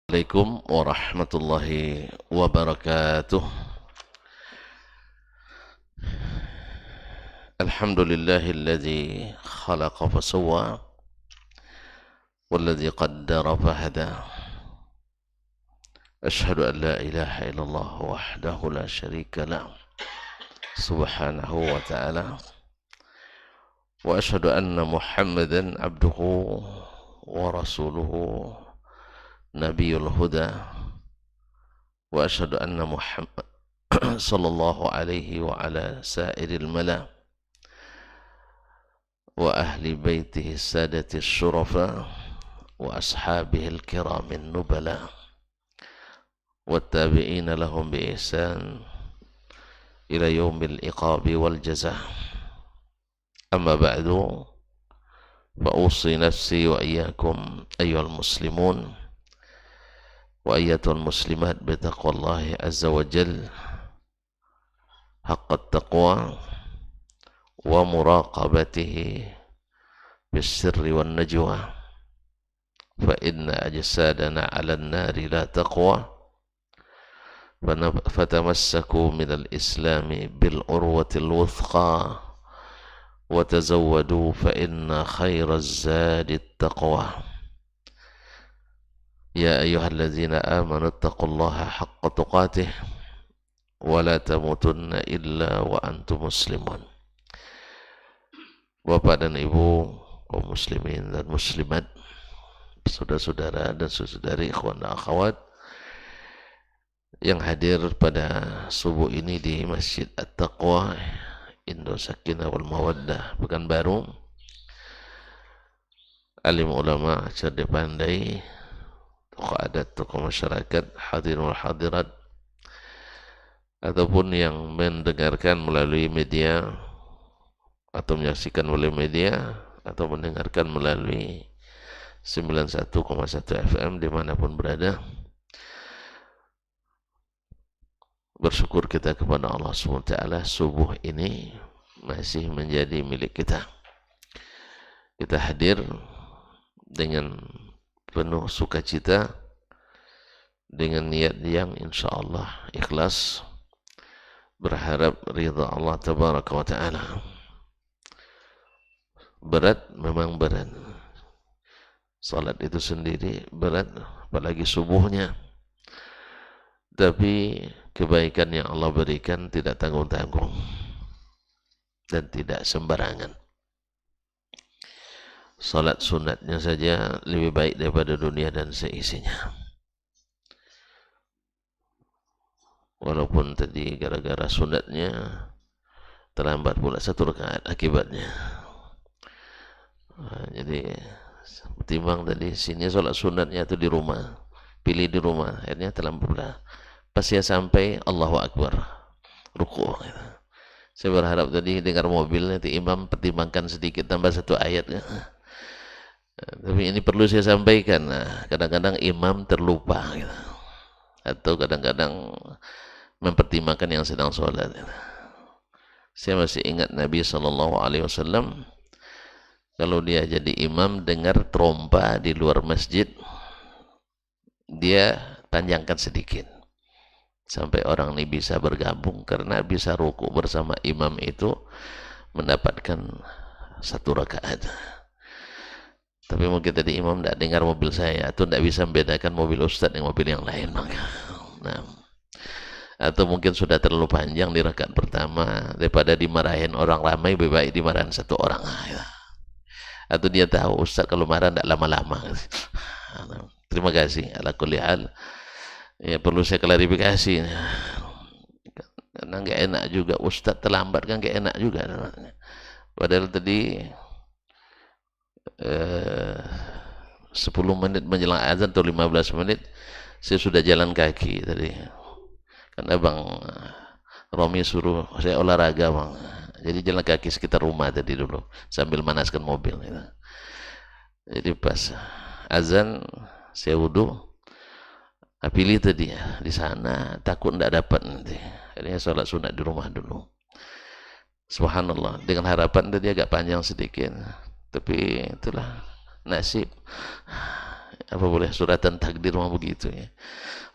Assalamualaikum warahmatullahi wabarakatuh. Alhamdulillahilladzi khalaqa fasawwa walladzi qaddara fahada. Ashhadu an la ilaha illallah wahdahu la syarika lah subhanahu wa ta'ala wa ashhadu anna Muhammadan abduhu wa rasuluhu nabiyul huda wa ashhadu anna Muhammad sallallahu alaihi wa ala sairil mala wa ahli baitihi sadati syurafa wa ashabihi al-kiramin nubala wa tabi'ina lahum bi ihsan ila yaumil iqabi wal jazaa. Amma ba'du, fa usi nafsi wa iyyakum ayyuhal muslimun wa ayyatul muslimat bi taqwallahi azza wa jalla haqqat taqwa wa muraqabatihi bis sirri wan najwa fa inna ajsadana 'alan nari la taqwa fatamassaku minal islami bil urwatil wuthqa wa tazawwadu fa inna khairaz zadi taqwa. Ya ayyuhalladzina amanu taqullaha haqqa tuqatih wa la tamutunna illa wa antum muslimun. Bapak dan Ibu kaum muslimin dan muslimat, saudara-saudara dan saudari, ikhwan dan akhwat yang hadir pada subuh ini di Masjid At-Taqwa Indo Sakinah wal Mawaddah Pekanbaru. Alim ulama, cerdik pandai, tokoh adat, tokoh masyarakat, hadirin wal hadirat, ataupun yang mendengarkan melalui media atau menyaksikan melalui media atau mendengarkan melalui 91,1 FM dimanapun berada. Bersyukur kita kepada Allah SWT, subuh ini masih menjadi milik kita. Kita hadir dengan penuh sukacita, dengan niat yang insya Allah ikhlas, berharap ridha Allah Tabaraka wa Ta'ala. Berat, memang berat. Salat itu sendiri berat, apalagi subuhnya. Tapi kebaikan yang Allah berikan tidak tanggung-tanggung dan tidak sembarangan. Salat sunatnya saja lebih baik daripada dunia dan seisinya. Walaupun tadi gara-gara sunatnya terlambat pula 1 rakaat akibatnya. Jadi ketimbang tadi sini salat sunatnya itu di rumah, pilih di rumah, akhirnya terlambat pula. Pas saya sampai Allahu Akbar, ruku. Saya berharap tadi dengar mobil nanti imam pertimbangkan sedikit tambah 1 ayat. Tapi ini perlu saya sampaikan. Kadang-kadang imam terlupa, atau kadang-kadang mempertimbangkan yang sedang sholat. Saya masih ingat Nabi SAW, kalau dia jadi imam dengar trompa di luar masjid, dia panjangkan sedikit sampai orang ini bisa bergabung, karena bisa ruku bersama imam itu mendapatkan 1 rakaat. Tapi mungkin tadi imam tidak dengar mobil saya, atau tidak bisa membedakan mobil ustadz dengan mobil yang lain. Atau mungkin sudah terlalu panjang di rakaat pertama, daripada dimarahin orang ramai, lebih baik dimarahin 1 orang. Atau dia tahu ustadz kalau marah tidak lama-lama. Terima kasih. Ala kulli hal, ya perlu saya klarifikasi, karena nggak enak juga ustadz terlambat, kan nggak enak juga. Padahal tadi 10 menit menjelang azan atau 15 menit saya sudah jalan kaki tadi, karena Bang Romi suruh saya olahraga, Bang. Jadi jalan kaki sekitar rumah tadi dulu sambil manaskan mobil. Jadi pas azan saya wudhu, pilih tadi di sana, takut tidak dapat nanti. Akhirnya sholat sunat di rumah dulu. Subhanallah, dengan harapan tadi agak panjang sedikit, tapi itulah nasib. Apa boleh suratan takdir mah begitu ya.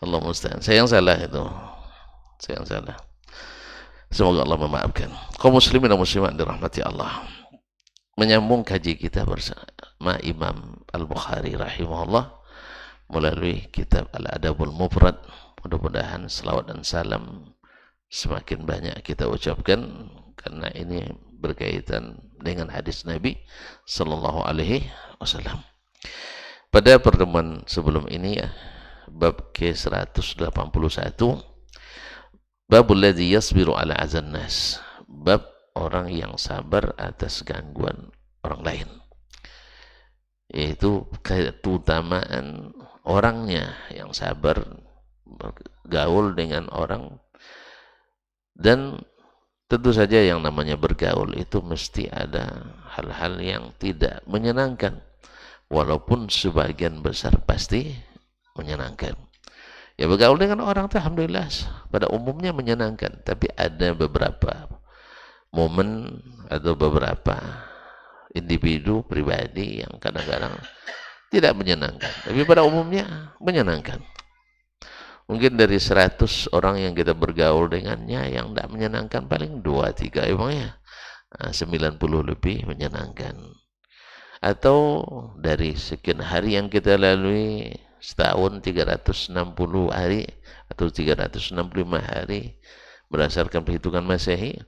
Allah musta'an. Saya yang salah itu. Saya yang salah. Semoga Allah memaafkan. Kaum muslimin dan muslimat dirahmati Allah. Menyambung kaji kita bersama Imam Al-Bukhari rahimahullah melalui kitab Al-Adabul Mufrad. Mudah-mudahan selawat dan salam semakin banyak kita ucapkan karena ini berkaitan dengan hadis Nabi sallallahu alaihi wasallam. Pada pertemuan sebelum ini ya, bab ke-181, babul ladzi yasbiru ala azan nas, bab orang yang sabar atas gangguan orang lain, yaitu keutamaan orangnya yang sabar bergaul dengan orang. Dan tentu saja yang namanya bergaul itu mesti ada hal-hal yang tidak menyenangkan, walaupun sebagian besar pasti menyenangkan. Ya, bergaul dengan orang itu alhamdulillah pada umumnya menyenangkan, tapi ada beberapa momen atau beberapa individu pribadi yang kadang-kadang tidak menyenangkan, tapi pada umumnya menyenangkan. Mungkin dari 100 orang yang kita bergaul dengannya, yang tidak menyenangkan paling 2-3 emangnya, 90 lebih menyenangkan. Atau dari sekian hari yang kita lalui, setahun 360 hari atau 365 hari berdasarkan perhitungan Masehi,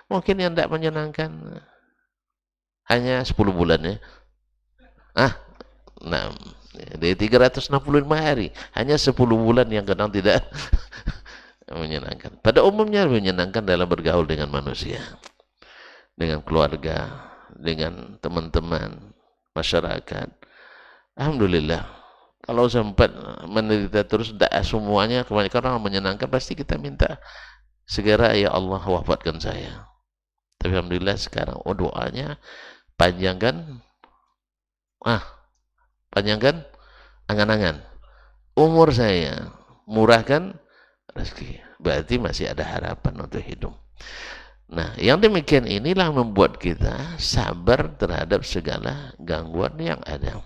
mungkin yang tidak menyenangkan hanya 10 bulan ya. Nah, dari 365 hari hanya 10 bulan yang kadang tidak menyenangkan. Pada umumnya menyenangkan dalam bergaul dengan manusia, dengan keluarga, dengan teman-teman, masyarakat. Alhamdulillah. Kalau sempat menderita terus semuanya kebanyakan orang menyenangkan, pasti kita minta segera ya Allah wafatkan saya. Tapi alhamdulillah sekarang doanya panjangkan panjangkan angan-angan umur saya, murahkan rezeki. Berarti masih ada harapan untuk hidup. Nah, yang demikian inilah membuat kita sabar terhadap segala gangguan yang ada.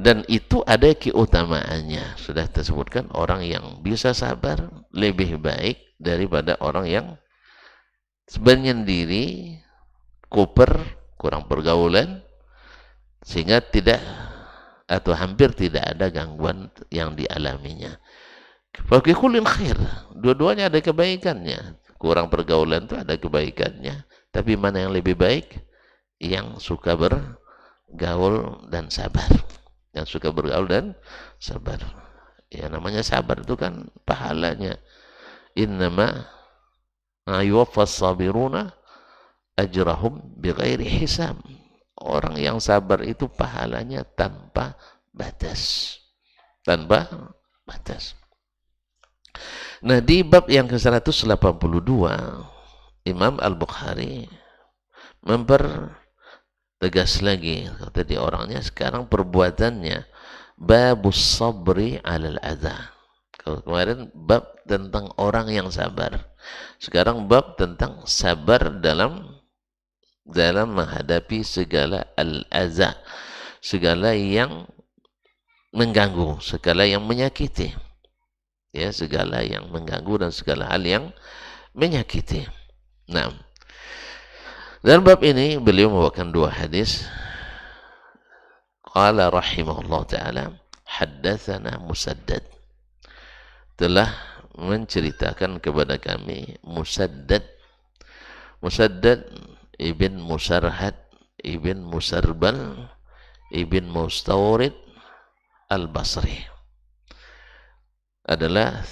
Dan itu ada keutamaannya. Sudah tersebutkan, orang yang bisa sabar lebih baik daripada orang yang menyendiri, kuper, kurang pergaulan, sehingga tidak atau hampir tidak ada gangguan yang dialaminya. Bagi kulin khair, dua-duanya ada kebaikannya. Kurang pergaulan itu ada kebaikannya, tapi mana yang lebih baik? Yang suka bergaul dan sabar. Yang suka bergaul dan sabar. Ya, namanya sabar itu kan pahalanya. Innama yuwaffas sabiruna ajrahum bighairi hisab. Orang yang sabar itu pahalanya tanpa batas. Tanpa batas. Nah, di bab yang ke-182, Imam Al-Bukhari mempertegas lagi, tadi orangnya, sekarang perbuatannya. Babus sabri alal adha. Kalau kemarin bab tentang orang yang sabar, sekarang bab tentang sabar dalam menghadapi segala al-adha, segala yang mengganggu, segala yang menyakiti. Ya, segala yang mengganggu dan segala hal yang menyakiti. Nah, dalam bab ini beliau membawakan dua hadis. Qala rahimahullah ta'ala, haddatsana Musaddad, telah menceritakan kepada kami Musaddad ibn Musarhad ibn Musarbal ibn Mustawrid Al-Basri, adalah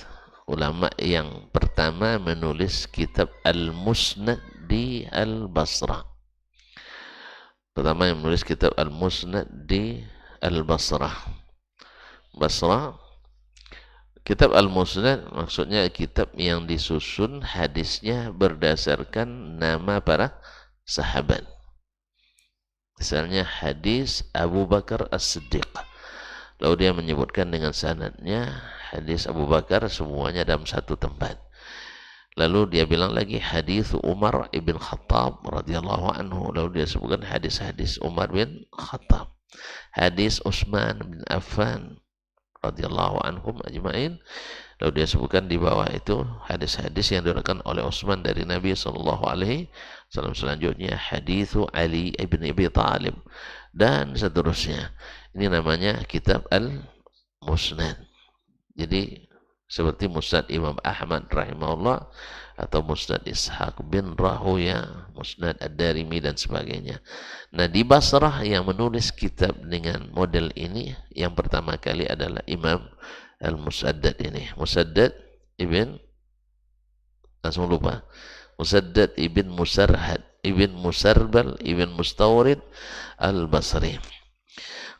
ulama yang pertama menulis kitab Al-Musnad di Al-Basrah. Pertama yang menulis kitab Al-Musnad di Al-Basrah. Basrah. Kitab Al-Musnad maksudnya kitab yang disusun hadisnya berdasarkan nama para sahabat. Misalnya hadis Abu Bakar As-Siddiq, lalu dia menyebutkan dengan sanadnya hadis Abu Bakar semuanya dalam satu tempat. Lalu dia bilang lagi hadis Umar ibn Khattab radhiyallahu anhu, lalu dia sebutkan hadis-hadis Umar bin Khattab. hadis Utsman bin Affan radhiyallahu anhum ajma'in. Lalu dia sebutkan di bawah itu hadis-hadis yang diriwayatkan oleh Utsman dari Nabi sallallahu alaihi wasallam. Selanjutnya haditsu Ali ibn Abi Thalib dan seterusnya. Ini namanya kitab Al-Musnad. Jadi seperti Musnad Imam Ahmad rahimahullah atau Musnad Ishaq bin Rahuya, Musnad Ad-Darimi dan sebagainya. Nah, di Basrah yang menulis kitab dengan model ini yang pertama kali adalah Imam Al-Musaddad ini. Musaddad ibn, langsung lupa. Musaddad ibn Musarhad ibn Musarbal ibn Mustawrid Al-Basri.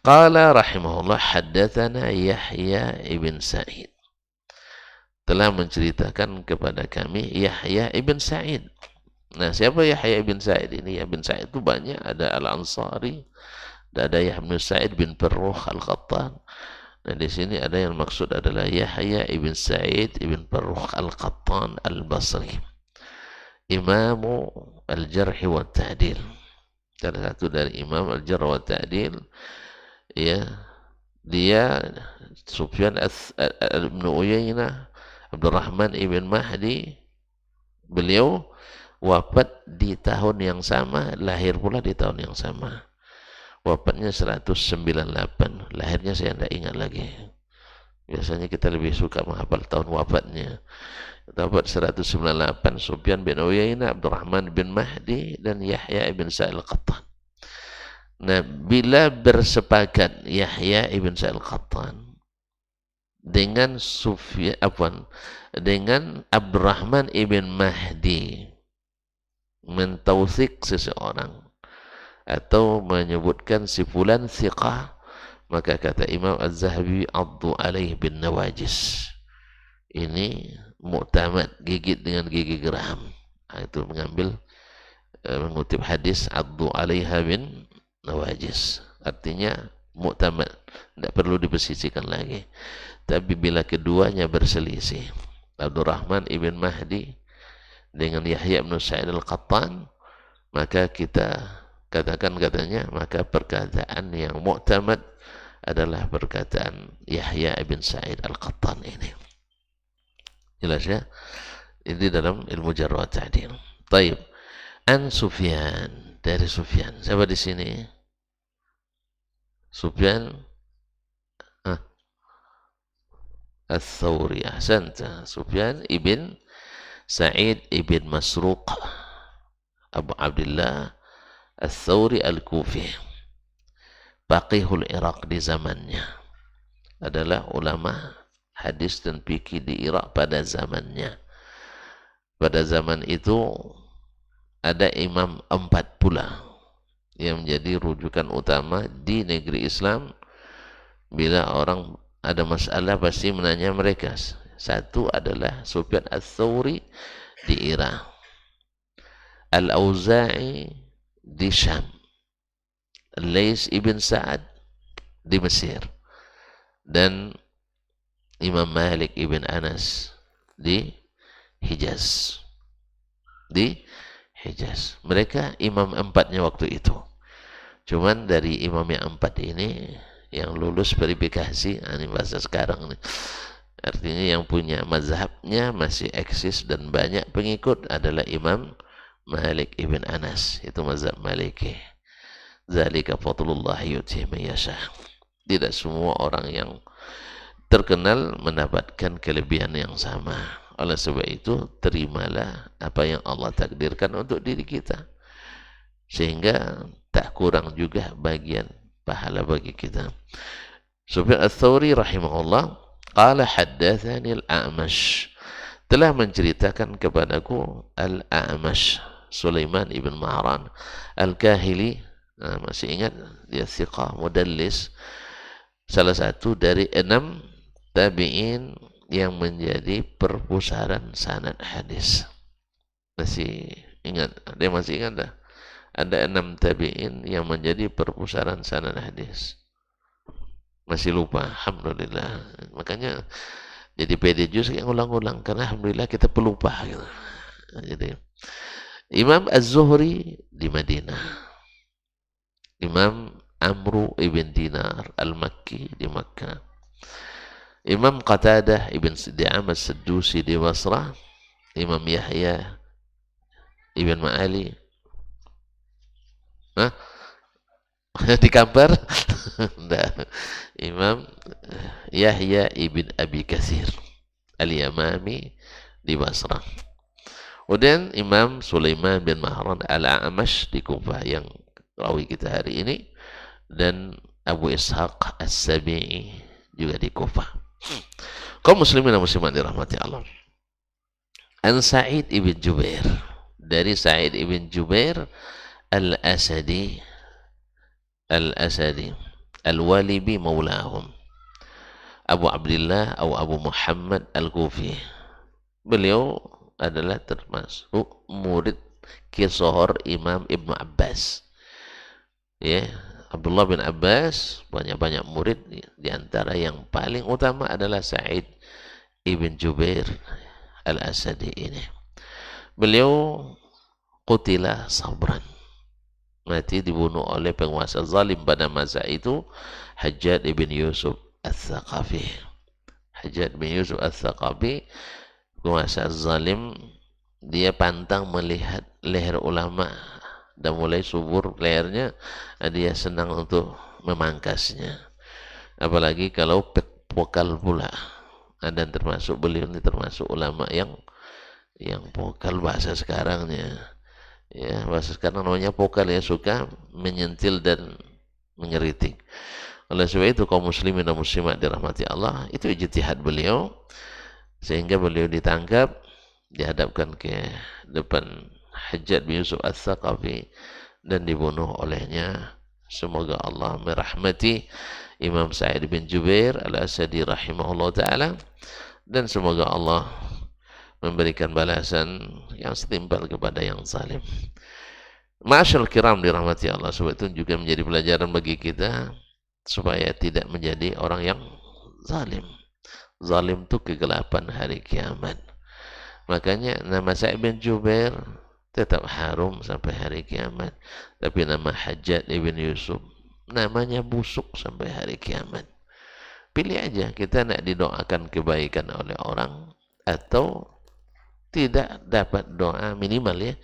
Qala rahimahullah haddatsana Yahya ibn Sa'id. Telah menceritakan kepada kami Yahya ibn Sa'id. Nah, siapa Yahya ibn Sa'id ini? Yahya ibn Sa'id itu banyak, ada Al-Ansari, ada Yahya ibn Sa'id bin Farrukh Al-Qattan. Nah, di sini ada yang maksud adalah Yahya ibn Sa'id ibn Farrukh Al-Qattan Al-Basri, Imamu Al-Jarh wa Ta'dil. Salah satu dari Imam Al-Jarh wa Ta'dil, ya. Dia Sufyan ibn Uyainah, Abdurrahman ibn Mahdi, beliau wafat di tahun yang sama, lahir pula di tahun yang sama. Wafatnya 198, lahirnya saya tidak ingat lagi. Biasanya kita lebih suka menghafal tahun wafatnya. Wafat 198, Sufyan bin Uyainah, Abdurrahman bin Mahdi, dan Yahya ibn Sa'id Al-Qattan. Nah, bila bersepakat Yahya ibn Sa'id Al-Qattan dengan dengan Abdurrahman ibn Mahdi mentautsik seseorang atau menyebutkan si fulan thiqah, maka kata Imam Az-Zahabi addu alaih bin nawajis, ini muktamad, gigit dengan gigi geram. Nah, itu mengutip hadis addu alaiha bin nawajis, artinya muktamad, tidak perlu dipesisikan lagi. Tapi bila keduanya berselisih, Abdurrahman ibn Mahdi dengan Yahya ibn Sa'id Al-Qattan, maka kita katakan katanya, maka perkataan yang muktamad adalah perkataan Yahya ibn Sa'id Al-Qattan ini. Jelas ya? Ini dalam ilmu jarh wa ta'dil. Taib. An Sufyan, dari Sufyan. Siapa di sini? Sufyan Ats-Tsauri. Ahsanta. Sufyan ibn Sa'id ibn Masruq Abu Abdullah Ats-Tsauri Al-Kufi, faqihul Iraq di zamannya, adalah ulama hadis dan fikih di Irak pada zamannya. Pada zaman itu ada imam 4 pula yang menjadi rujukan utama di negeri Islam. Bila orang ada masalah pasti menanya mereka. Satu adalah Sufyan Ats-Tsauri di Irak, Al-Auza'i di Syam, Lais ibn Sa'ad di Mesir, dan Imam Malik ibn Anas di Hijaz. Mereka imam 4-nya waktu itu. Cuman dari imam yang 4 ini yang lulus verifikasi, ini bahasa sekarang nih, artinya yang punya mazhabnya masih eksis dan banyak pengikut adalah Imam Malik ibn Anas. Itu mazhab Maliki. Zalika fadlullah yu'tihi man yasha. Tidak semua orang yang terkenal mendapatkan kelebihan yang sama. Oleh sebab itu, terimalah apa yang Allah takdirkan untuk diri kita, sehingga tak kurang juga bagian pahala bagi kita. Sufyan Ats-Tsauri rahimahullah qala haddatsani Al-A'mash, telah menceritakan kepadaku Al-A'mash, Sulaiman ibn Ma'ran Al-Kahili. Nah, masih ingat dia thiqah mudallis, salah satu dari 6 tabi'in yang menjadi perpustakaan sanad hadis. Masih ingat? Dia masih ingat dah? Ada 6 tabi'in yang menjadi perpustakaan sanad hadis. Masih lupa? Alhamdulillah. Makanya jadi pede juz yang ulang-ulang, karena alhamdulillah kita pelupa gitu. Jadi Imam Az-Zuhri di Madinah, Imam Amru ibn Dinar al-Makki di Makkah. Imam Qatadah ibn Di'amah As-Saddusi di Basrah. Imam Yahya ibn Ma'ali, Hah? Di Kampar. Nah, Imam Yahya ibn Abi Katsir al-Yamami di Basrah. Kemudian Imam Sulaiman bin Mahran al-A'mash di Kufah yang rawi kita hari ini, dan Abu Ishaq As-Sabi'i juga di Kufah. Kaum muslimin dan muslimat dirahmati Allah. An Sa'id ibn Jubair, dari Sa'id ibn Jubair Al-Asadi Al-Walibi maulahum, Abu Abdullah atau Abu Muhammad Al-Kufi. Beliau adalah termasuk murid kisohor Imam Ibnu Abbas. Ya, Abdullah bin Abbas banyak-banyak murid, di antara yang paling utama adalah Sa'id ibn Jubair Al-Asadi ini. Beliau qutila sabran, mati dibunuh oleh penguasa zalim pada masa itu, Hajjaj ibn Yusuf Al-Thaqafi. Hajjaj bin Yusuf Al-Thaqafi, penguasa zalim, dia pantang melihat leher ulama dan mulai subur lehernya, dia senang untuk memangkasnya, apalagi kalau pokal pula. Dan termasuk beliau ini termasuk ulama yang pokal bahasa sekarangnya. Ya, bahasa sekarang namanya pokal, ya, suka menyentil dan mengeritik. Oleh sebab itu kaum muslimin dan muslimat dirahmati Allah, itu ijtihad beliau, sehingga beliau ditangkap, dihadapkan ke depan Hajjaj bin Yusuf Al-Thaqafi dan dibunuh olehnya. Semoga Allah merahmati Imam Sa'id bin Jubair Al-Asadi rahimahullah ta'ala, dan semoga Allah memberikan balasan yang setimpal kepada yang zalim. Ma'asyarul kiram dirahmati Allah, sebab itu juga menjadi pelajaran bagi kita supaya tidak menjadi orang yang zalim. Zalim itu kegelapan hari kiamat. Makanya nama Sa'id bin Jubair tetap harum sampai hari kiamat. Tapi nama Hajjaj ibn Yusuf, namanya busuk sampai hari kiamat. Pilih aja, kita nak didoakan kebaikan oleh orang atau tidak dapat doa minimal, ya.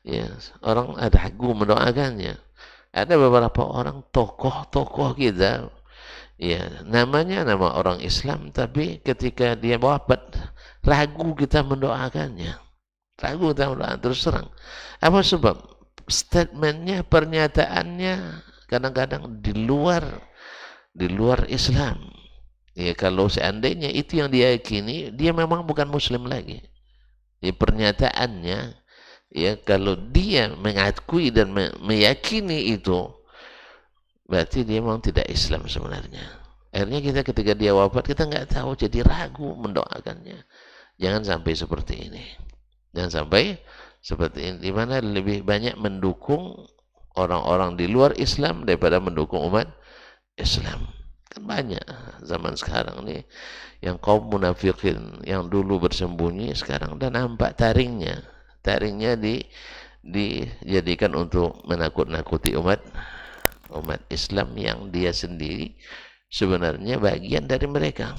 Ya, orang ada ragu mendoakannya. Ada beberapa orang tokoh-tokoh kita, ya, namanya nama orang Islam, tapi ketika dia wafat ragu kita mendoakannya, ragu kita mendoakan, terus terang. Apa sebab? Statementnya, pernyataannya kadang-kadang di luar Islam. Ya, kalau seandainya itu yang dia yakini, dia memang bukan Muslim lagi. Ya, pernyataannya, ya, kalau dia mengakui dan meyakini itu, berarti dia memang tidak Islam sebenarnya. Akhirnya kita ketika dia wafat, kita nggak tahu, jadi ragu mendoakannya. Jangan sampai seperti ini. Jangan sampai seperti ini, di mana lebih banyak mendukung orang-orang di luar Islam daripada mendukung umat Islam. Kan banyak zaman sekarang nih yang kaum munafikin yang dulu bersembunyi, sekarang udah nampak taringnya dijadikan untuk menakut-nakuti umat Islam yang dia sendiri sebenarnya bagian dari mereka,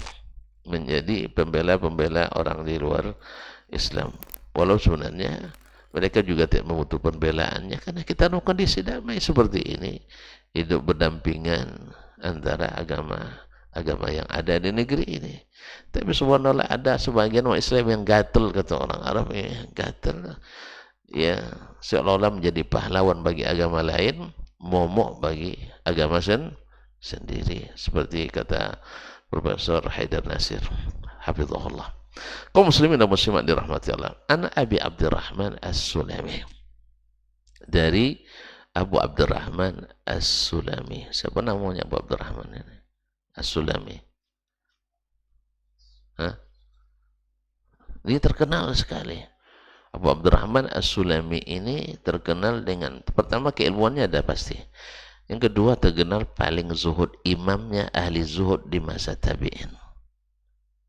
menjadi pembela-pembela orang di luar Islam, walau sebenarnya mereka juga tidak membutuhkan pembelaannya, karena kita dalam kondisi damai seperti ini, hidup berdampingan antara agama yang ada di negeri ini. Tapi subhanallah, ada sebagian orang Islam yang gatel, kata orang Arab, ya, gatel, ya, seolah-olah menjadi pahlawan bagi agama lain, momok bagi agama sendiri, seperti kata Profesor Haidar Nasir hafizahullah. Kaum muslimin dan muslimat dirahmati Allah. Ana Abi Abdurrahman As-Sulami, dari Abu Abdurrahman As-Sulami. Siapa namanya Abu Abdurrahman ini? As-Sulami. Hah? Dia terkenal sekali. Abu Abdurrahman As-Sulami ini terkenal dengan, pertama, keilmuannya ada pasti. Yang kedua, terkenal paling zuhud, imamnya ahli zuhud di masa tabi'in.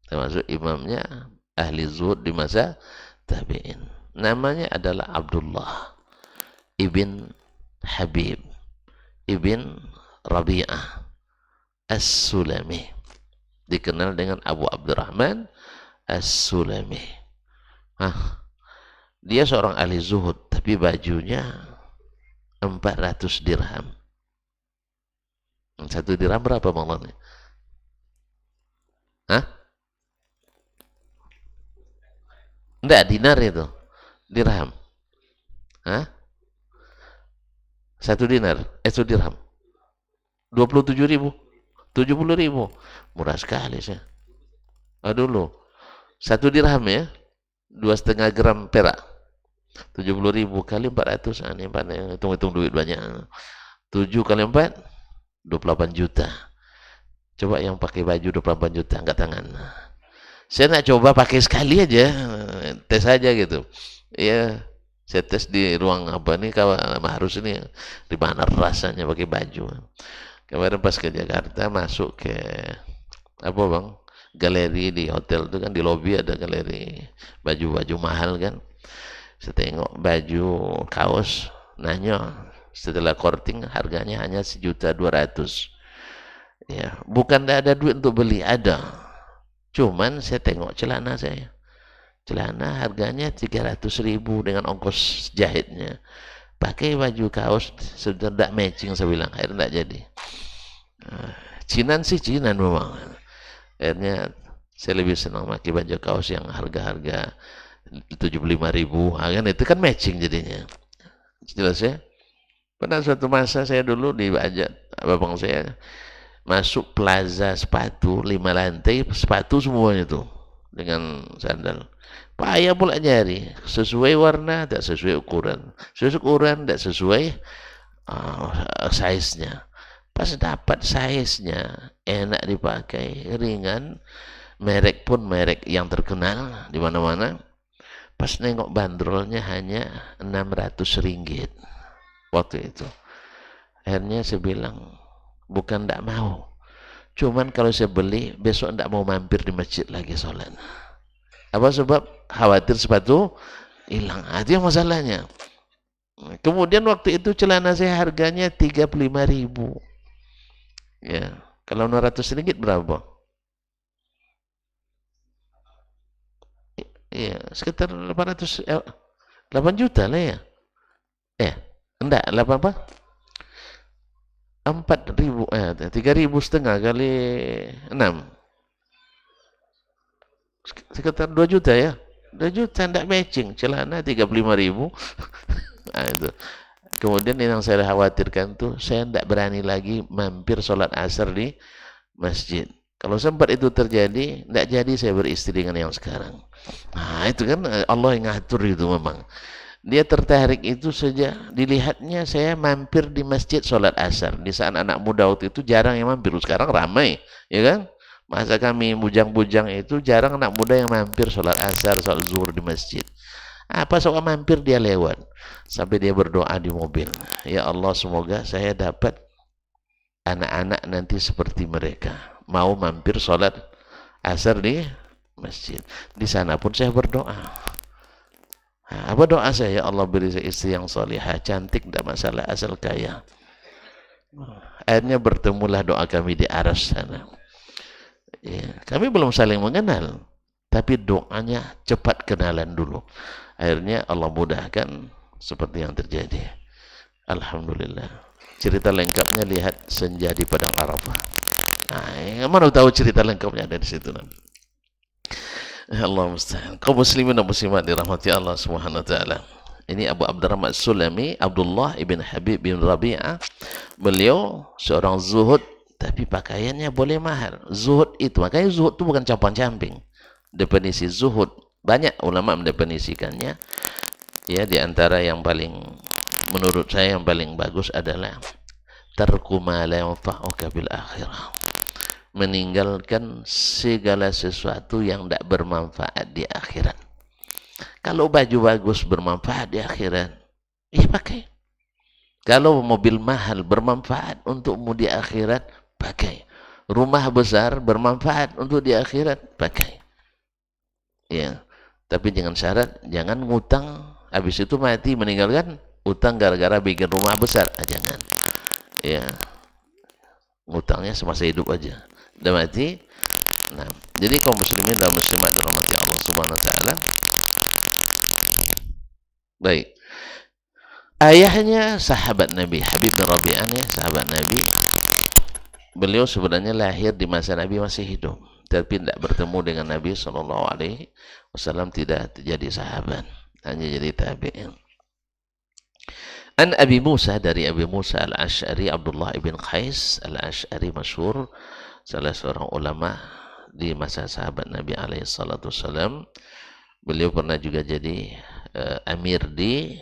Termasuk imamnya ahli zuhud di masa tabi'in. Namanya adalah Abdullah ibn Habib ibn Rabi'ah As-Sulami, dikenal dengan Abu Abdurrahman As-Sulami. Dia seorang ahli zuhud, tapi bajunya 400 dirham. 1 dirham berapa maksudnya? Enggak, dinar itu. Dirham. 1 dinar. 1 dirham. 27.000. 70.000. Murah sekali sih. Dulu. 1 dirham ya. 2,5 gram perak. 70.000 kali 400. Ini hitung-hitung duit banyak. 7 kali 4, 28 juta. Coba yang pakai baju 28 juta, angkat tangan. Saya nak coba pakai sekali aja, tes aja gitu. Ya, saya tes di ruang apa nih, kawan harus ini, di mana rasanya pakai baju. Kemarin pas ke Jakarta, masuk ke apa bang, galeri di hotel itu kan, di lobi ada galeri baju-baju mahal kan. Saya tengok baju kaos, nanya setelah korting harganya hanya 1.200.000. Ya, bukan tidak ada duit untuk beli, ada. Cuman saya tengok celana saya. Celana harganya 300.000 dengan ongkos jahitnya. Pakai baju kaos sudah tidak matching, saya bilang. Akhirnya tidak jadi. Cinan sih Cinan memang. Akhirnya saya lebih senang pakai baju kaos yang harga-harga 75.000. Kan itu kan matching jadinya. Jelas ya? Pada suatu masa saya dulu diajak abang saya masuk plaza sepatu 5 lantai, sepatu semuanya tuh dengan sandal. Payah pula nyari, sesuai warna tak sesuai ukuran, sesuai ukuran tak sesuai size-nya. Pas dapat size-nya enak dipakai, ringan, merek pun merek yang terkenal di mana-mana. Pas nengok bandrolnya hanya 600 ringgit waktu itu. Akhirnya saya bilang, bukan tidak mau, cuman kalau saya beli besok tidak mau mampir di masjid lagi sholat. Apa sebab? Khawatir sepatu hilang. Itu yang masalahnya. Kemudian waktu itu celana saya harganya 35.000. Ya, kalau 600 ringgit berapa? Iya, sekitar 8 juta lah ya. Enggak, 8 apa? 4.000, 3.500 kali 6, sekitar 2 juta ya. 2 juta tidak matching, celana 35.000. Nah, itu. Kemudian yang saya khawatirkan tuh, saya tidak berani lagi mampir sholat asar di masjid. Kalau sempat itu terjadi, tidak jadi saya beristri dengan yang sekarang. Nah itu kan Allah yang ngatur itu memang. Dia tertarik itu saja dilihatnya saya mampir di masjid sholat asar. Di saat anak muda waktu itu jarang yang mampir, sekarang ramai, ya kan? Masa kami bujang-bujang itu jarang anak muda yang mampir sholat asar, sholat zuhur di masjid. Apa soal mampir dia lewat, sampai dia berdoa di mobil, ya Allah semoga saya dapat anak-anak nanti seperti mereka, mau mampir sholat asar di masjid. Di sana pun saya berdoa. Apa doa saya? Ya Allah beri saya istri yang salihah, cantik, tidak masalah, asal kaya. Akhirnya bertemulah doa kami di aras sana. Ya, kami belum saling mengenal, tapi doanya cepat kenalan dulu. Akhirnya Allah mudahkan seperti yang terjadi. Alhamdulillah. Cerita lengkapnya lihat senja di Padang Arafah. Nah, mana tahu cerita lengkapnya ada di situ nanti. Allah musta'an. Kaum muslimin dan muslimat dirahmati Allah Subhanahu wa taala. Ini Abu Abdurrahman Sulami, Abdullah ibn Habib bin Rabi'ah. Beliau seorang zuhud, tapi pakaiannya boleh mahal. Zuhud itu, makanya zuhud itu bukan campang-camping. Definisi zuhud banyak ulama mendefinisikannya. Ya, di antara yang paling, menurut saya yang paling bagus adalah tarku ma la yanfa'uka bil akhirah. Meninggalkan segala sesuatu yang tidak bermanfaat di akhirat. Kalau baju bagus bermanfaat di akhirat, ya pakai. Kalau mobil mahal bermanfaat untukmu di akhirat, pakai. Rumah besar bermanfaat untuk di akhirat, pakai. Ya, tapi dengan syarat jangan ngutang, habis itu mati meninggalkan utang gara-gara bikin rumah besar. Jangan. Ya. ngutangnya semasa hidup aja, udah mati. Nah, jadi kaum muslimin dan muslimat dirahmati Allah Subhanahu wa taala. Baik. Ayahnya sahabat Nabi, Habib bin Rabi'ah, sahabat Nabi. Beliau sebenarnya lahir di masa Nabi masih hidup, tapi tidak bertemu dengan Nabi Shallallahu Alaihi Wasallam, tidak jadi sahabat, hanya jadi tabi'in. An Abi Musa, dari Abi Musa al-Ash'ari, Abdullah ibn Qais al-Ash'ari, masyhur, salah seorang ulama di masa sahabat Nabi alaihi salatu wasallam. Beliau pernah juga jadi amir di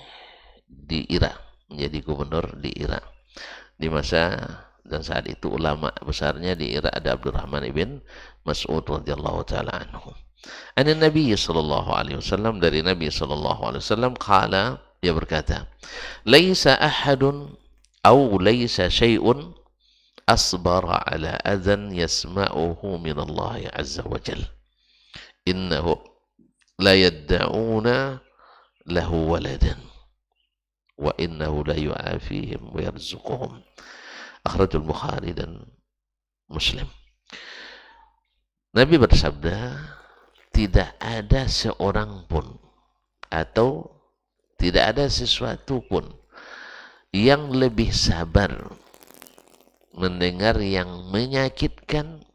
Irak, menjadi gubernur di Irak di masa, dan saat itu ulama besarnya di Irak ada Abdurrahman ibn Mas'ud radhiyallahu taala anhu. An Nabi sallallahu alaihi wasallam, dari Nabi sallallahu alaihi wasallam, qala, dia berkata, laisa ahadun au laisa syai'un asbara ala adzan yasma'uhu min Allah azza wa jalla, innahu la yadda'una lahu waladan wa innahu la yu'afihim wa yarzuquhum. Akhrajul Bukhari dan Muslim. Nabi bersabda, tidak ada seorang pun atau tidak ada sesuatu pun yang lebih sabar mendengar yang menyakitkan,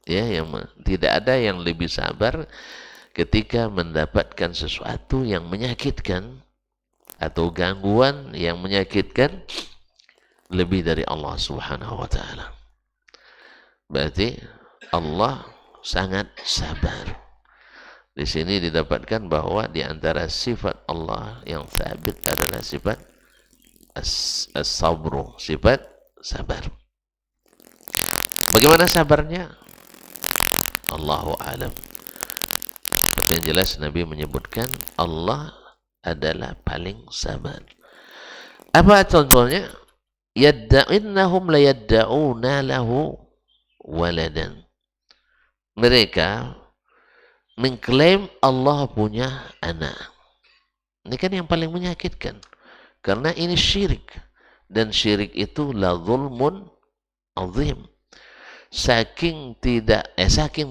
ya, tidak ada yang lebih sabar ketika mendapatkan sesuatu yang menyakitkan atau gangguan yang menyakitkan lebih dari Allah Subhanahu wa taala. Berarti Allah sangat sabar. Di sini didapatkan bahwa di antara sifat Allah yang sabit adalah sifat as-sabru, sifat sabar. Bagaimana sabarnya? Allahu a'lam. Tapi yang jelas Nabi menyebutkan Allah adalah paling sabar. Apa contohnya? Innahum la yadda'una lahu waladan. Mereka mengklaim Allah punya anak. Ini kan yang paling menyakitkan, karena ini syirik, dan syirik itu la zulmun azim. Saking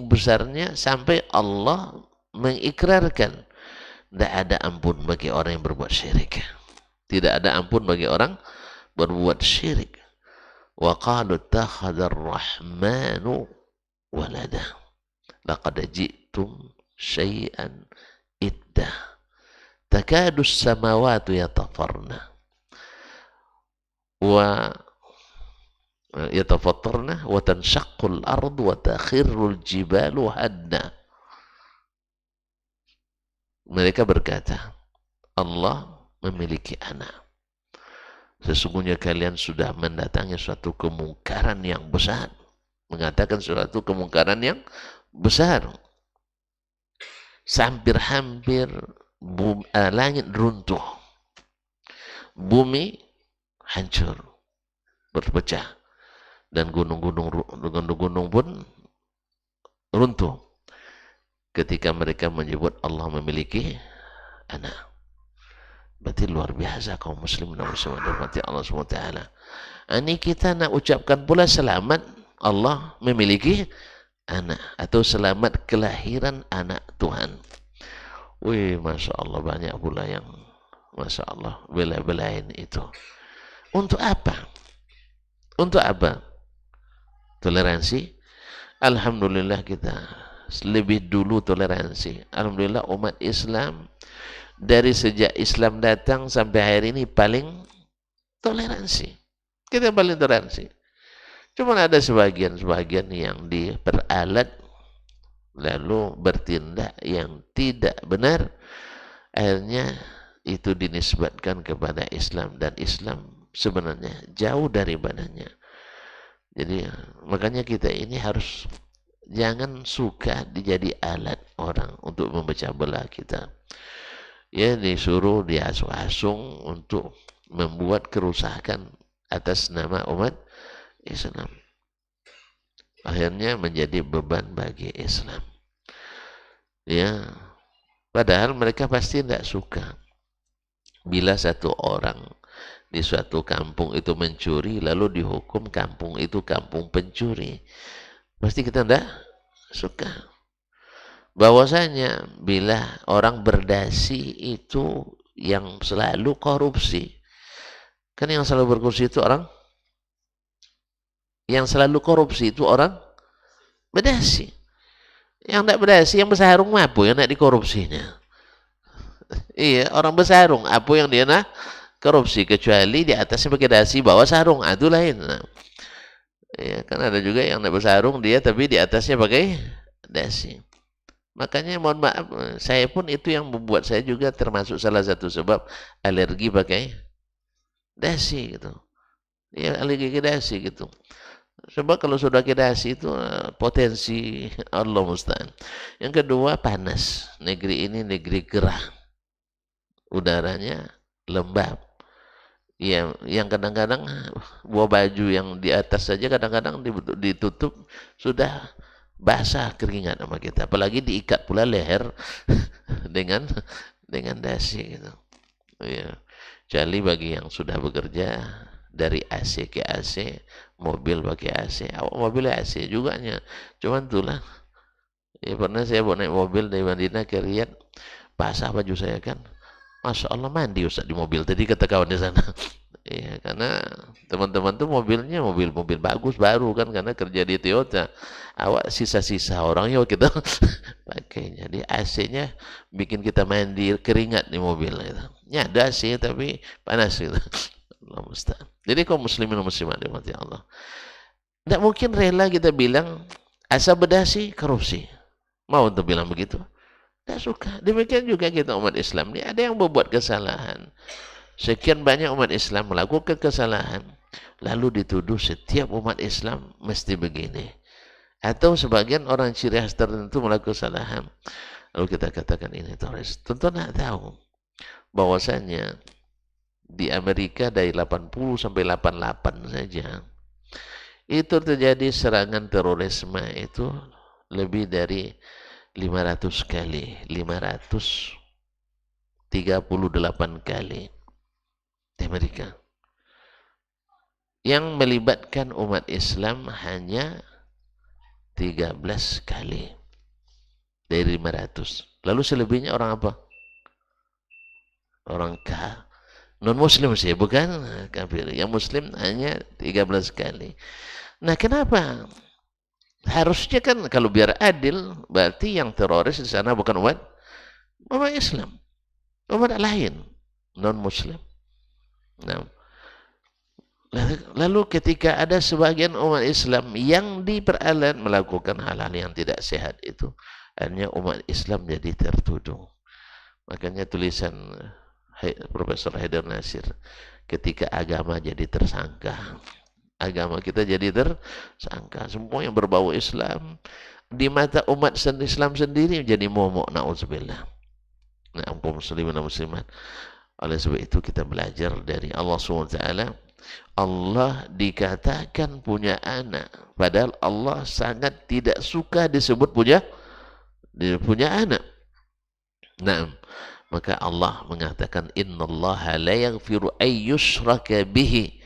besarnya sampai Allah mengikrarkan tidak ada ampun bagi orang yang berbuat syirik. Tidak ada ampun bagi orang berbuat syirik. Wa qalu takhadar rahmanu walada laqad ji'tum syai'an idda takadu as-samawati yatafarna wa yatafattarna wa tanshaqqu al-ardu wa takhirru al-jibalu hadda. Mereka berkata, Allah memiliki anak. Sesungguhnya kalian sudah mendatangi suatu kemungkaran yang besar. Mengatakan suatu kemungkaran yang besar. Hampir-hampir langit runtuh. Bumi hancur, berpecah. Dan gunung-gunung pun runtuh ketika mereka menyebut Allah memiliki anak. Berarti luar biasa kaum muslim dan muslimat dirahmati Allah SWT. Ini kita nak ucapkan pula selamat Allah memiliki anak, atau selamat kelahiran anak Tuhan. Wih, Masya Allah, banyak pula yang Masya Allah bela-belain itu. Untuk apa? Untuk apa? Toleransi? Alhamdulillah kita lebih dulu toleransi. Alhamdulillah umat Islam dari sejak Islam datang sampai hari ini paling toleransi. Kita paling toleransi. Cuma ada sebagian yang diperalat lalu bertindak yang tidak benar. Akhirnya itu dinisbatkan kepada Islam, dan Islam sebenarnya jauh daripadanya. Jadi makanya kita ini harus jangan suka dijadi alat orang untuk memecah belah kita. Ya, disuruh diasung-asung untuk membuat kerusakan atas nama umat Islam. Akhirnya menjadi beban bagi Islam. Ya, padahal mereka pasti tidak suka bila satu orang di suatu kampung itu mencuri, lalu dihukum kampung itu kampung pencuri. Pasti kita tidak suka. Bahwasanya bila orang berdasi itu yang selalu korupsi. Kan yang selalu berkorupsi itu orang, yang selalu korupsi itu orang berdasi. Yang tidak berdasi, yang bersarung apa yang nak dikorupsinya? Iya, orang bersarung apa yang dia nak korupsi, kecuali di atasnya pakai dasi, bawah sarung, itu lain. Nah, ya, kan ada juga yang nak bersarung dia tapi di atasnya pakai dasi. Makanya mohon maaf, saya pun itu yang membuat saya juga termasuk salah satu sebab alergi pakai dasi gitu. Ya, alergi ke dasi gitu. Sebab kalau sudah ke dasi itu potensi Allah musta'an. Yang kedua, panas. Negeri ini negeri gerah. Udaranya lembab. Ya, yang kadang-kadang buah baju yang di atas saja kadang-kadang ditutup sudah basah keringat sama kita. Apalagi diikat pula leher dengan dasi gitu. Ya. Kecuali bagi yang sudah bekerja dari AC ke AC, mobil pakai AC, awak mobil AC juga nya. Cuman itulah. Ya, pernah saya bawa naik mobil dari Madinah ke Riyadh, basah baju saya kan. Masya Allah, mandi Ustaz di mobil tadi, kata kawan di sana. Iya, karena teman-teman tuh mobilnya mobil-mobil bagus baru kan, karena kerja di Toyota. Awak sisa-sisa orang ya kita pakai. Jadi AC-nya bikin kita mandi keringat di mobil gitu. Ya ada AC tapi panas gitu. Allah musta'an. Jadi kaum muslimin dan muslimat dirahmati Allah, tidak mungkin rela kita bilang asal berdasi korupsi. Mau untuk bilang begitu? Tidak suka. Demikian juga kita umat Islam ini ada yang berbuat kesalahan. Sekian banyak umat Islam melakukan kesalahan, lalu dituduh setiap umat Islam mesti begini. Atau sebagian orang ciri khas tertentu melakukan kesalahan, lalu kita katakan ini teroris. Tentu nak tahu bahwasanya di Amerika dari 80 sampai 88 saja itu terjadi serangan terorisme itu lebih dari 500 kali, 538 kali di Amerika. Yang melibatkan umat Islam hanya 13 kali dari 500. Lalu selebihnya orang apa? Orang non-muslim sih, bukan kafir. Yang muslim hanya 13 kali. Nah, kenapa? Harusnya kan kalau biar adil, berarti yang teroris di sana bukan umat Islam, umat lain, non-muslim. Nah, lalu ketika ada sebagian umat Islam yang diperalat melakukan hal-hal yang tidak sehat itu, akhirnya umat Islam jadi tertuduh. Makanya tulisan Profesor Haidar Nasir, ketika agama jadi tersangka, agama kita jadi tersangka, semua yang berbau Islam di mata umat Islam sendiri menjadi momok, na'udzubillah. Nah, kaum muslimin dan muslimat, oleh sebab itu kita belajar dari Allah SWT. Allah dikatakan punya anak, padahal Allah sangat tidak suka disebut punya anak. Nah, maka Allah mengatakan innallaha la yaghfiru ay yushraka bihi.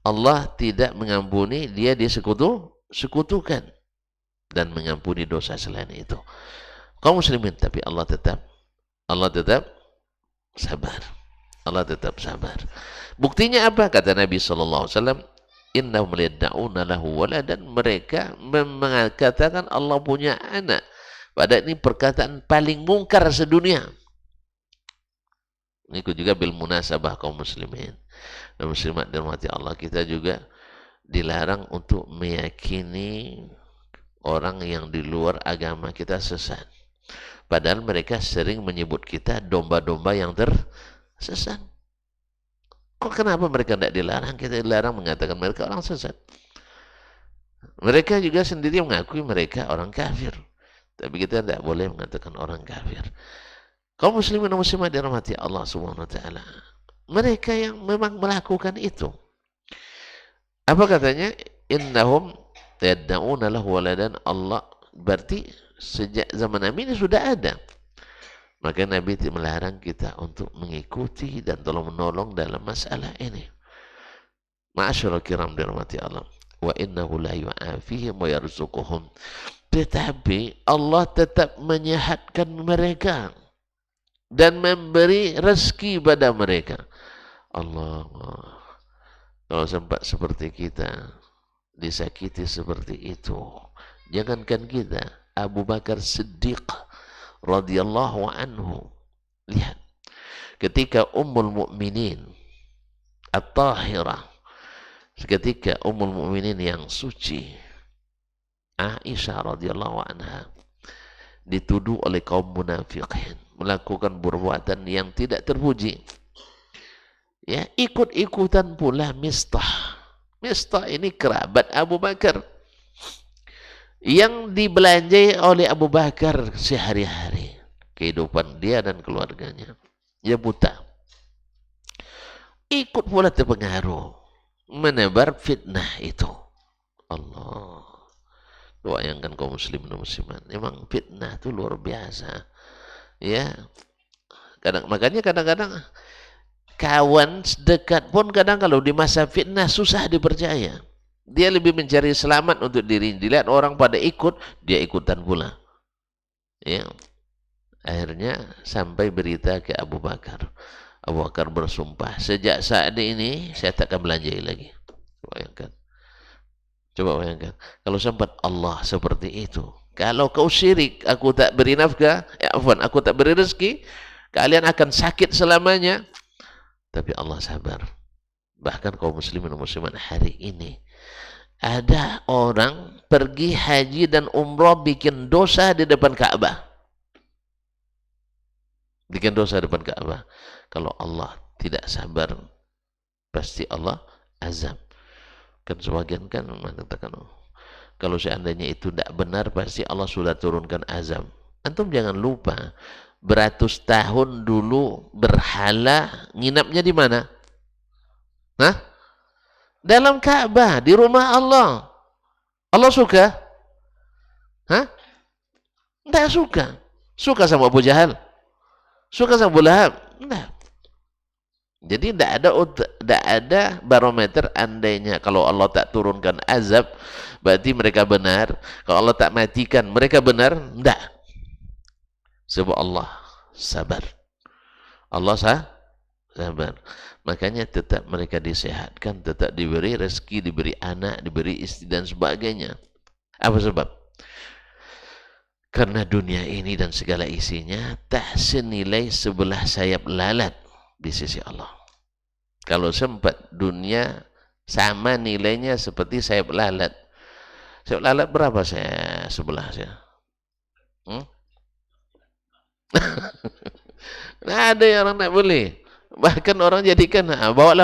Allah tidak mengampuni dia disekutukan dan mengampuni dosa selain itu. Kaum muslimin, tapi Allah tetap sabar. Allah tetap sabar. Buktinya apa? Kata Nabi SAW, innahum yad'una lahu waladan, mereka mengatakan Allah punya anak. Padahal ini perkataan paling mungkar sedunia. Ini juga bil munasabah kaum muslimin dan muslimat dirahmati Allah, kita juga dilarang untuk meyakini orang yang di luar agama kita sesat. Padahal mereka sering menyebut kita domba-domba yang tersesat. Kok kenapa mereka tidak dilarang? Kita dilarang mengatakan mereka orang sesat. Mereka juga sendiri mengakui mereka orang kafir. Tapi kita tidak boleh mengatakan orang kafir. Kaum muslimin dan muslimat dirahmati Allah Subhanahu wa taala, mereka yang memang melakukan itu, apa katanya? Innahum yad'una lahu waladan. Allah berarti sejak zaman Nabi ini sudah ada. Maka Nabi melarang kita untuk mengikuti dan tolong menolong dalam masalah ini. Ma'asyiral kiram dirahmati Allah. Wa innahu la yu'afihim wa yarzuquhum. Tetapi Allah tetap menyehatkan mereka dan memberi rezeki pada mereka. Allah, kalau sempat seperti kita disakiti seperti itu, jangankan kita, Abu Bakar Siddiq radhiyallahu anhu, lihat ketika Ummul Mukminin At-Tahirah, ketika Ummul Mukminin yang suci Aisyah radhiyallahu anha dituduh oleh kaum munafikin melakukan perbuatan yang tidak terpuji, ya, ikut-ikutan pula Mistah. Mistah ini kerabat Abu Bakar yang dibelanjai oleh Abu Bakar sehari-hari kehidupan dia dan keluarganya. Dia buta, ikut pula terpengaruh menebar fitnah itu. Allah, bayangkan kaum muslimin dan muslimat, memang fitnah itu luar biasa, ya. Makanya kadang-kadang kawan dekat pun kadang kalau di masa fitnah susah dipercaya. Dia lebih mencari selamat untuk diri. Dilihat orang pada ikut, dia ikutan pula. Ya. Akhirnya sampai berita ke Abu Bakar. Abu Bakar bersumpah, sejak saat ini saya tak akan belanjai lagi. Bayangkan. Coba bayangkan. Kalau sempat Allah seperti itu. Kalau kau syirik, aku tak beri nafkah, aku tak beri rezeki, kalian akan sakit selamanya. Tapi Allah sabar. Bahkan kaum muslimin dan muslimat hari ini, ada orang pergi haji dan umrah bikin dosa di depan Ka'bah. Bikin dosa di depan Ka'bah. Kalau Allah tidak sabar, pasti Allah azab. Kan sebagian kan mengatakan, kalau seandainya itu tidak benar, pasti Allah sudah turunkan azab. Antum jangan lupa, beratus tahun dulu berhala nginapnya di mana? Hah? Dalam Ka'bah, di rumah Allah. Allah suka? Hah? Tidak suka. Suka sama Abu Jahal? Suka sama Abu Lahab? Tidak. Jadi tidak ada barometer andainya kalau Allah tak turunkan azab, berarti mereka benar. Kalau Allah tak matikan, mereka benar? Tidak. Sebab Allah sabar. Allah sabar. Makanya tetap mereka disehatkan, tetap diberi rezeki, diberi anak, diberi istri dan sebagainya. Apa sebab? Karena dunia ini dan segala isinya tak senilai sebelah sayap lalat di sisi Allah. Kalau sempat dunia sama nilainya seperti sayap lalat. Sayap lalat berapa saya sebelah saya? Nah, ada yang orang nak beli. Bahkan orang jadikan, bawa.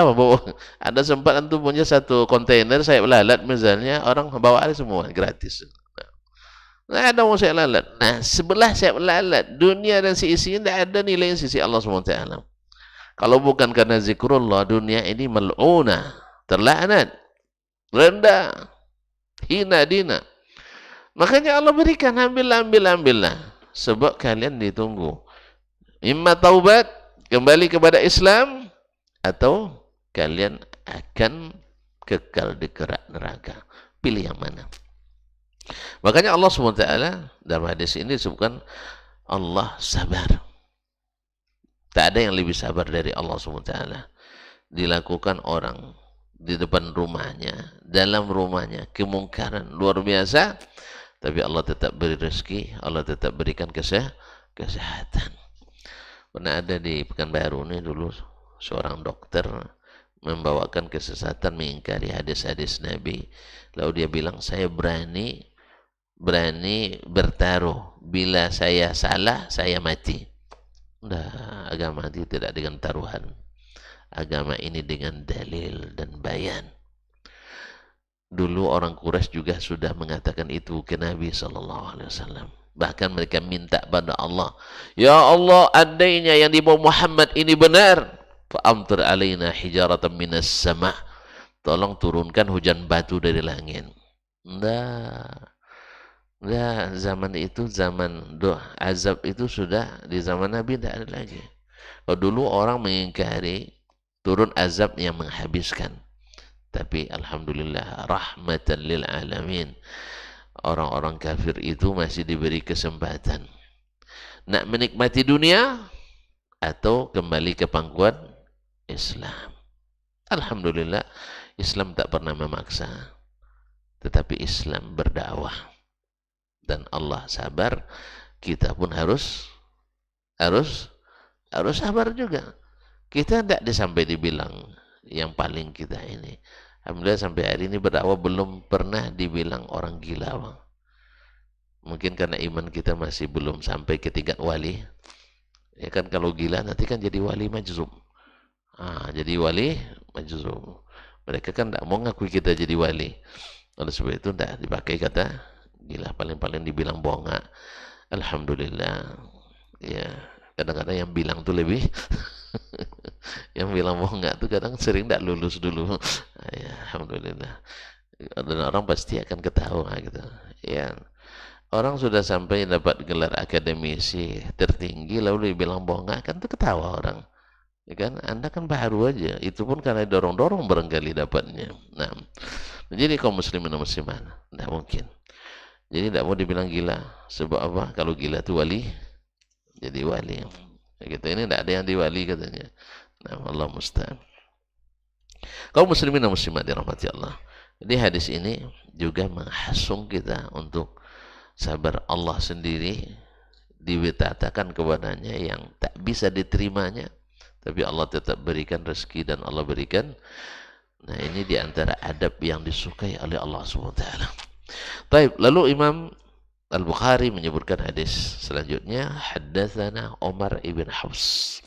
Ada sempat antum punya satu kontainer sayap lalat misalnya, orang bawa semua gratis. Nah, ada mau sayap lalat. Nah, sebelah sayap lalat, dunia dan seisinya tidak ada nilai sisi Allah SWT. Kalau bukan karena zikrullah, dunia ini mal'unah, terlaknat, rendah, hina dina. Makanya Allah berikan, ambillah. Sebab kalian ditunggu. Imma taubat, kembali kepada Islam, atau kalian akan kekal di kerak neraka. Pilih yang mana? Makanya Allah SWT dalam hadis ini disebutkan Allah sabar. Tak ada yang lebih sabar dari Allah SWT. Dilakukan orang di depan rumahnya, dalam rumahnya, kemungkaran luar biasa, tapi Allah tetap beri rezeki, Allah tetap berikan kesehatan. Pernah ada di Pekanbaru ini dulu seorang dokter membawakan kesesatan, mengingkari hadis-hadis Nabi. Lalu dia bilang, saya berani bertaruh, bila saya salah saya mati. Nah, agama itu tidak dengan taruhan. Agama ini dengan dalil dan bayan. Dulu orang Quraisy juga sudah mengatakan itu ke Nabi SAW. Bahkan mereka minta pada Allah, ya Allah, andainya yang dibawa Muhammad ini benar, fa'amtir alaina hijaratan minas sama', tolong turunkan hujan batu dari langit. Nah, zaman itu, zaman azab itu sudah di zaman Nabi tidak ada lagi. Kalau dulu orang mengingkari turun azab yang menghabiskan, Tapi alhamdulillah rahmatan lil alamin. Orang-orang kafir itu masih diberi kesempatan nak menikmati dunia atau kembali ke pangkuan Islam. Alhamdulillah, Islam tak pernah memaksa, tetapi Islam berdakwah. Dan Allah sabar, kita pun harus sabar juga. Kita tidak sampai dibilang yang paling kita ini. Alhamdulillah sampai hari ini berdakwah belum pernah dibilang orang gila, Bang. Mungkin karena iman kita masih belum sampai ke tingkat wali. Ya kan, kalau gila nanti kan jadi wali majzum. Jadi wali majzum. Mereka kan tidak mau ngakui kita jadi wali. Oleh sebab itu tidak dipakai kata gila, paling-paling dibilang bonga. Alhamdulillah. Ya, kadang-kadang yang bilang tuh lebih yang bilang bonga tuh kadang sering tidak lulus dulu. Ya, alhamdulillah. Dan orang pasti akan ketawa gitu. Ya. Orang sudah sampai dapat gelar akademisi tertinggi lalu dibilang bonga, kan tuh ketawa orang. Ya kan, Anda kan baru aja, itu pun karena dorong-dorong barangkali dapatnya. Nah, jadi kaum muslimin dan muslimat, tidak mungkin. Jadi tidak mau dibilang gila, sebab apa? Kalau gila itu wali, jadi wali. Kita ini tidak ada yang diwali katanya. Nah, Allah musta'an. Kaum muslimin dan muslimat dirahmati Allah. Jadi hadis ini juga menghasung kita untuk sabar. Allah sendiri diberitakan kepadanya yang tak bisa diterimanya, tapi Allah tetap berikan rezeki dan Allah berikan. Nah, ini diantara adab yang disukai oleh Allah SWT. Baik, lalu Imam Al-Bukhari menyebutkan hadis selanjutnya, haddatsana Umar ibn Hafs,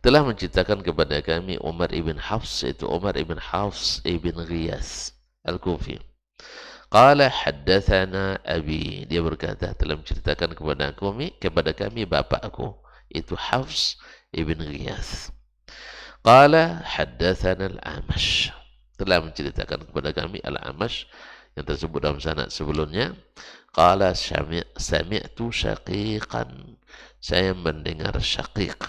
telah menceritakan kepada kami Umar ibn Hafs, itu Umar ibn Hafs ibn Ghiyas Al-Kufi. Qala haddatsana abi, dia berkata telah menceritakan kepada kami bapakku, itu Hafs ibn Ghiyas. Qala haddatsana al-Amash, telah menceritakan kepada kami al-Amash yang tersebut dalam sanad sebelumnya. Qala sami'tu syaqiqan, saya mendengar syaqiq.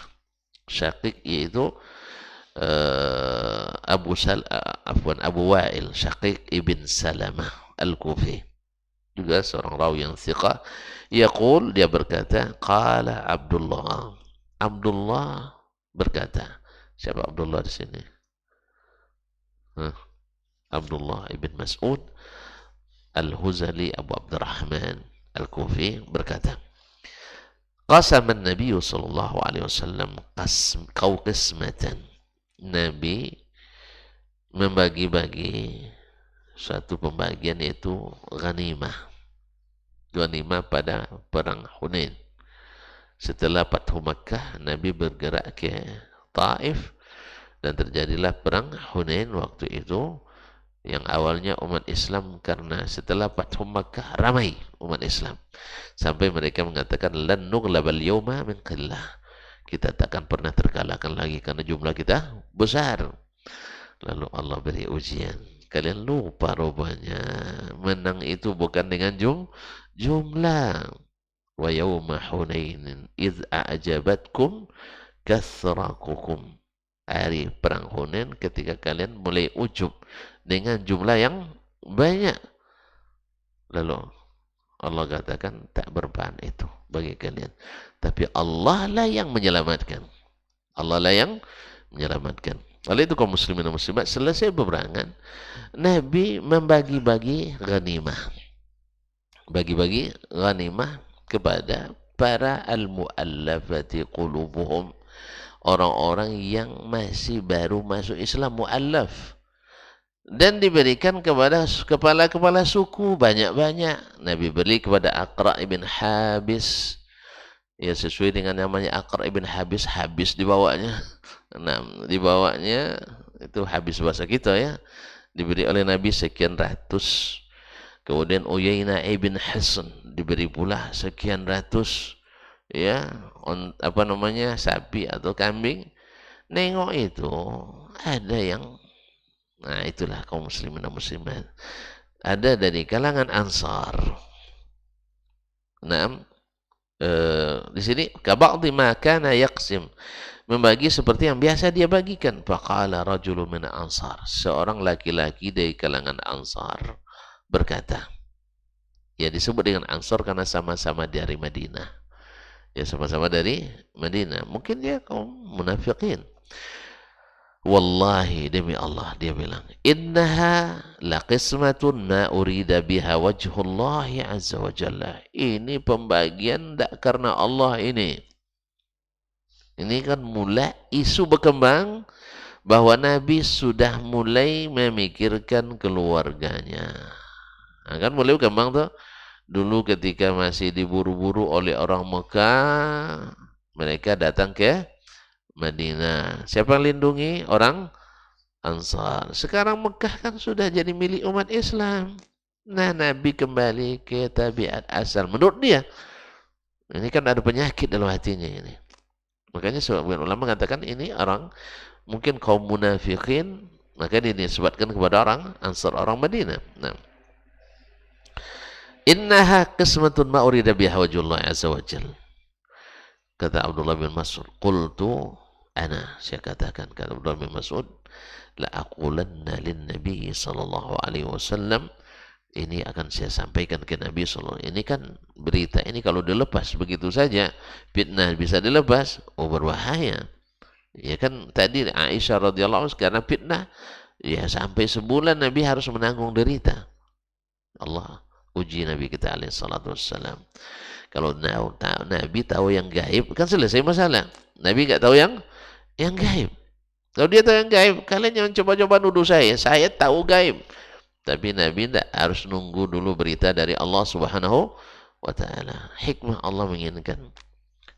Syaqiq yaitu Abu Wa'il, Syaqiq ibn Salamah Al-Kufi, juga seorang rawi yang thiqah. Yaqul, dia berkata, qala Abdullah berkata. Siapa Abdullah di sini? Abdullah ibn Mas'ud Al-Huzali Abu Abdurrahman Al-Kufi berkata, qasama an-nabiy sallallahu alaihi wasallam qismatan, Nabi membagi-bagi suatu pembagian, yaitu ghanimah pada perang Hunain. Setelah Fathu Makkah, Nabi bergerak ke Taif dan terjadilah perang Hunain waktu itu, yang awalnya umat Islam, karena setelah Fathu Makkah ramai umat Islam sampai mereka mengatakan lan nughlabal yawma min qillah, kita takkan pernah terkalahkan lagi karena jumlah kita besar. Lalu Allah beri ujian, kalian lupa rupanya menang itu bukan dengan jumlah. Wa yawma hunainin idh a'jabatkum kathrakukum, hari perang Hunain ketika kalian mulai ujub dengan jumlah yang banyak. Lalu Allah katakan tak berbahan itu bagi kalian, tapi Allah lah yang menyelamatkan. Allah lah yang menyelamatkan. Oleh itu kaum muslimin dan muslimat, selesai peperangan, Nabi membagi-bagi ghanimah. Bagi-bagi ghanimah kepada para al-mu'allafati qulubuhum, orang-orang yang masih baru masuk Islam, mu'allaf. Dan diberikan kepada kepala-kepala suku banyak-banyak. Nabi beri kepada Aqra' ibn Habis, ya sesuai dengan namanya Aqra' ibn Habis, habis dibawanya. Nah, dibawanya itu habis bahasa kita ya. Diberi oleh Nabi sekian ratus. Kemudian Uyainah ibn Hisn diberi pula sekian ratus, ya, sapi atau kambing. Nengok itu ada yang, nah itulah kaum muslimin dan muslimat. Ada dari kalangan Ansar. Nah, di sini kaba'dhi ma kana yaqsim membagi seperti yang biasa dia bagikan. Faqala rajulun min ansar, seorang laki-laki dari kalangan Ansar berkata, ya disebut dengan Ansar karena sama-sama dari Madinah. Ya sama-sama dari Madinah. Mungkin dia kaum munafikin. Wallahi demi Allah, dia bilang, innaha laqismatun ma urida biha wajhullahi azza wa jalla. Ini pembagian tak karena Allah ini. Ini kan mulai isu berkembang bahwa Nabi sudah mulai memikirkan keluarganya. Nah, kan mulai berkembang tuh. Dulu ketika masih diburu-buru oleh orang Mekah, mereka datang ke Madinah. Siapa yang lindungi? Orang Ansar. Sekarang Mekah kan sudah jadi milik umat Islam. Nah, Nabi kembali ke tabiat asal. Menurut dia, ini kan ada penyakit dalam hatinya ini. Makanya sebagian ulama mengatakan ini orang mungkin kaum munafikin, maka disebutkan kepada orang Ansar, orang Madinah. Nah, innaha qismatun ma urida biha wajhullah azza wa jalla. Kata Abdullah bin Mas'ud, qultu ana, saya katakan, kata Abdullah bin Mas'ud, la aqulanna lin nabi sallallahu alaihi wasallam, ini akan saya sampaikan ke Nabi sallallahu. Ini kan berita ini kalau dilepas begitu saja, fitnah bisa dilepas, oh berbahaya. Ya kan tadi Aisyah radhiyallahu anha karena fitnah, ya sampai sebulan Nabi harus menanggung derita. Allah uji Nabi kita alaihi salatu wassalam. Kalau Nabi tahu yang gaib, kan selesai masalah. Nabi nggak tahu yang gaib. Kalau dia tahu yang gaib, kalian jangan coba-coba nuduh saya tahu gaib. Tapi Nabi tidak harus nunggu dulu berita dari Allah Subhanahu wa Ta'ala. Hikmah Allah menginginkan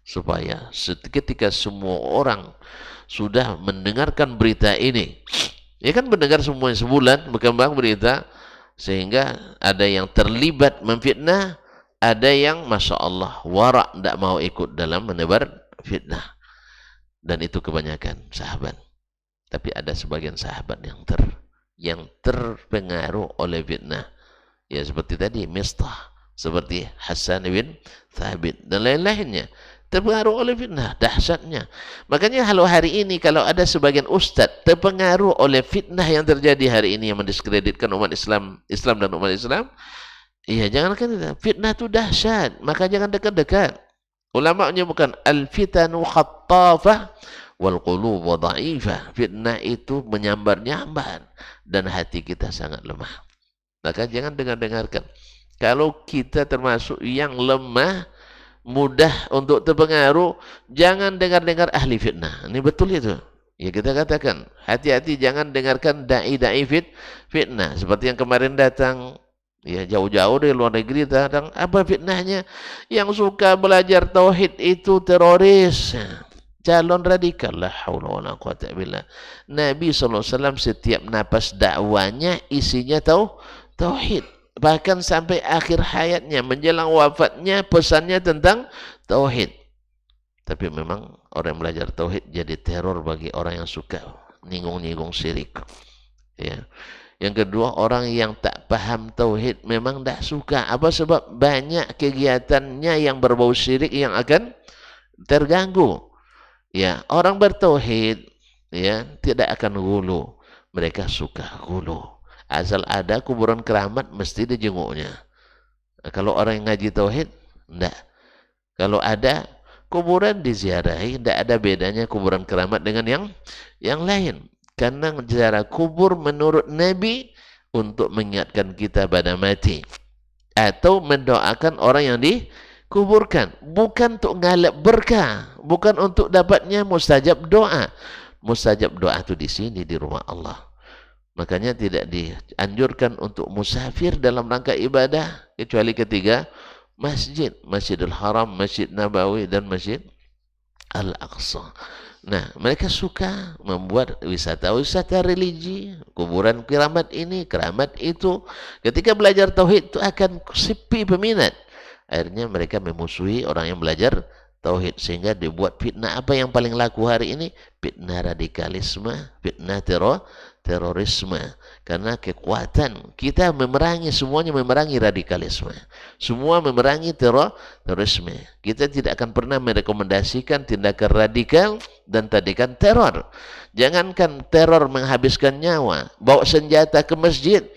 supaya ketika semua orang sudah mendengarkan berita ini, ya kan mendengar semua sebulan berkembang berita, sehingga ada yang terlibat memfitnah, ada yang Masya Allah warak tidak mau ikut dalam menebar fitnah. Dan itu kebanyakan sahabat. Tapi ada sebagian sahabat yang terpengaruh oleh fitnah. Ya seperti tadi Mistah, seperti Hasan bin Thabit dan lain-lainnya, terpengaruh oleh fitnah dahsyatnya. Makanya kalau hari ini kalau ada sebagian ustadz terpengaruh oleh fitnah yang terjadi hari ini yang mendiskreditkan umat Islam dan umat Islam, iya jangankan itu, fitnah itu dahsyat, maka jangan dekat-dekat. Ulama menyebutkan al-fitanu khattafah wal qulubu dha'ifah. Fitnah itu menyambar-nyambar dan hati kita sangat lemah. Maka jangan dengar-dengarkan. Kalau kita termasuk yang lemah, mudah untuk terpengaruh, jangan dengar-dengar ahli fitnah. Ini betul itu. Ya kita katakan, hati-hati jangan dengarkan dai-dai fitnah. Seperti yang kemarin datang, ya jauh-jauh dari luar negeri datang, apa fitnahnya? Yang suka belajar tauhid itu teroris, calon radikal. La haula wala quwata billah. Nabi SAW setiap napas dakwanya isinya tauhid. Bahkan sampai akhir hayatnya, menjelang wafatnya, pesannya tentang tauhid. Tapi memang orang yang belajar tauhid jadi teror bagi orang yang suka nyinggung-nyinggung syirik. Ya. Yang kedua, orang yang tak paham tauhid memang tak suka. Apa sebab? Banyak kegiatannya yang berbau syirik yang akan terganggu. Ya, orang bertauhid ya tidak akan gulu. Mereka suka gulu. Asal ada kuburan keramat mesti dijenguknya. Kalau orang yang ngaji tauhid, enggak. Kalau ada kuburan diziarahi, enggak ada bedanya kuburan keramat dengan yang lain. Karena ziarah kubur menurut Nabi untuk mengingatkan kita pada mati atau mendoakan orang yang dikuburkan, bukan untuk ngalap berkah, bukan untuk dapatnya mustajab doa. Mustajab doa itu di sini, di rumah Allah. Makanya tidak dianjurkan untuk musafir dalam rangka ibadah kecuali ketiga masjid, Masjidil Haram, Masjid Nabawi dan Masjid Al-Aqsa. Nah, mereka suka membuat wisata-wisata religi, kuburan keramat ini, keramat itu. Ketika belajar tauhid itu akan sepi peminat. Akhirnya mereka memusuhi orang yang belajar tauhid, sehingga dibuat fitnah. Apa yang paling laku hari ini? Fitnah radikalisme, fitnah terorisme. Karena kekuatan kita memerangi, semuanya memerangi radikalisme, semua memerangi terorisme. Kita tidak akan pernah merekomendasikan tindakan radikal Dan tadi kan teror. Jangankan teror menghabiskan nyawa, bawa senjata ke masjid,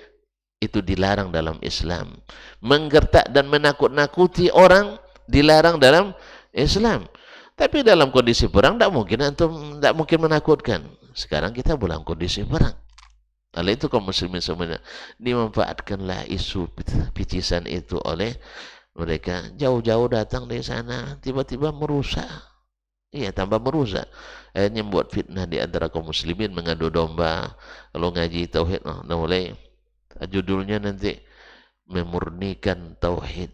itu dilarang dalam Islam. Menggertak dan menakut-nakuti orang dilarang dalam Islam. Tapi dalam kondisi perang tidak mungkin menakutkan. Sekarang kita dalam kondisi perang. Oleh itu kaum muslimin semuanya dimanfaatkanlah isu picisan itu oleh mereka, jauh-jauh datang dari sana, tiba-tiba merusak. Iya, tambah merusak. Akhirnya membuat fitnah di antara kaum muslimin, mengadu domba. Kalau ngaji tauhid, mulai judulnya nanti memurnikan tauhid.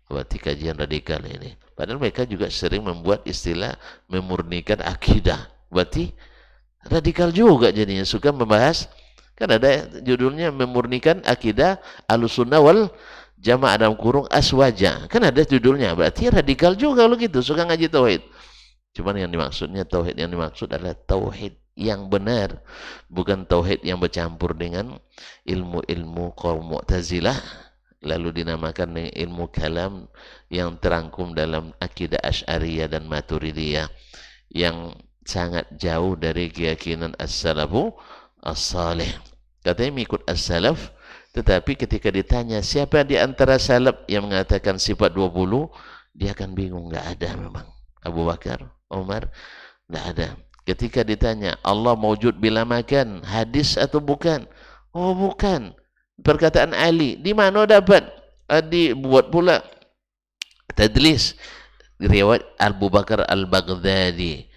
Berarti kajian radikal ini. Padahal mereka juga sering membuat istilah memurnikan akidah. Berarti radikal juga jadinya, suka membahas. Kan ada judulnya memurnikan akidah Ahlussunnah wal Jamaah dalam kurung aswaja. Kan ada judulnya. Berarti radikal juga kalau gitu, suka ngaji tauhid. Cuman yang dimaksudnya tauhid yang dimaksud adalah tauhid yang benar, bukan tauhid yang bercampur dengan ilmu-ilmu kaum Mu'tazilah lalu dinamakan dengan ilmu kalam yang terangkum dalam akidah Asy'ariyah dan Maturidiyah yang sangat jauh dari keyakinan as-salafu as-salih. Katanya mengikut as-salaf, tetapi ketika ditanya siapa di antara salaf yang mengatakan sifat 20, dia akan bingung, enggak ada memang. Abu Bakar, Umar, enggak ada. Ketika ditanya Allah mewujud bila makan, hadis atau bukan? Oh bukan. Perkataan Ali, di mana dapat? Dibuat pula tadlis. Riwayat Abu Bakar Al-Baghdadi.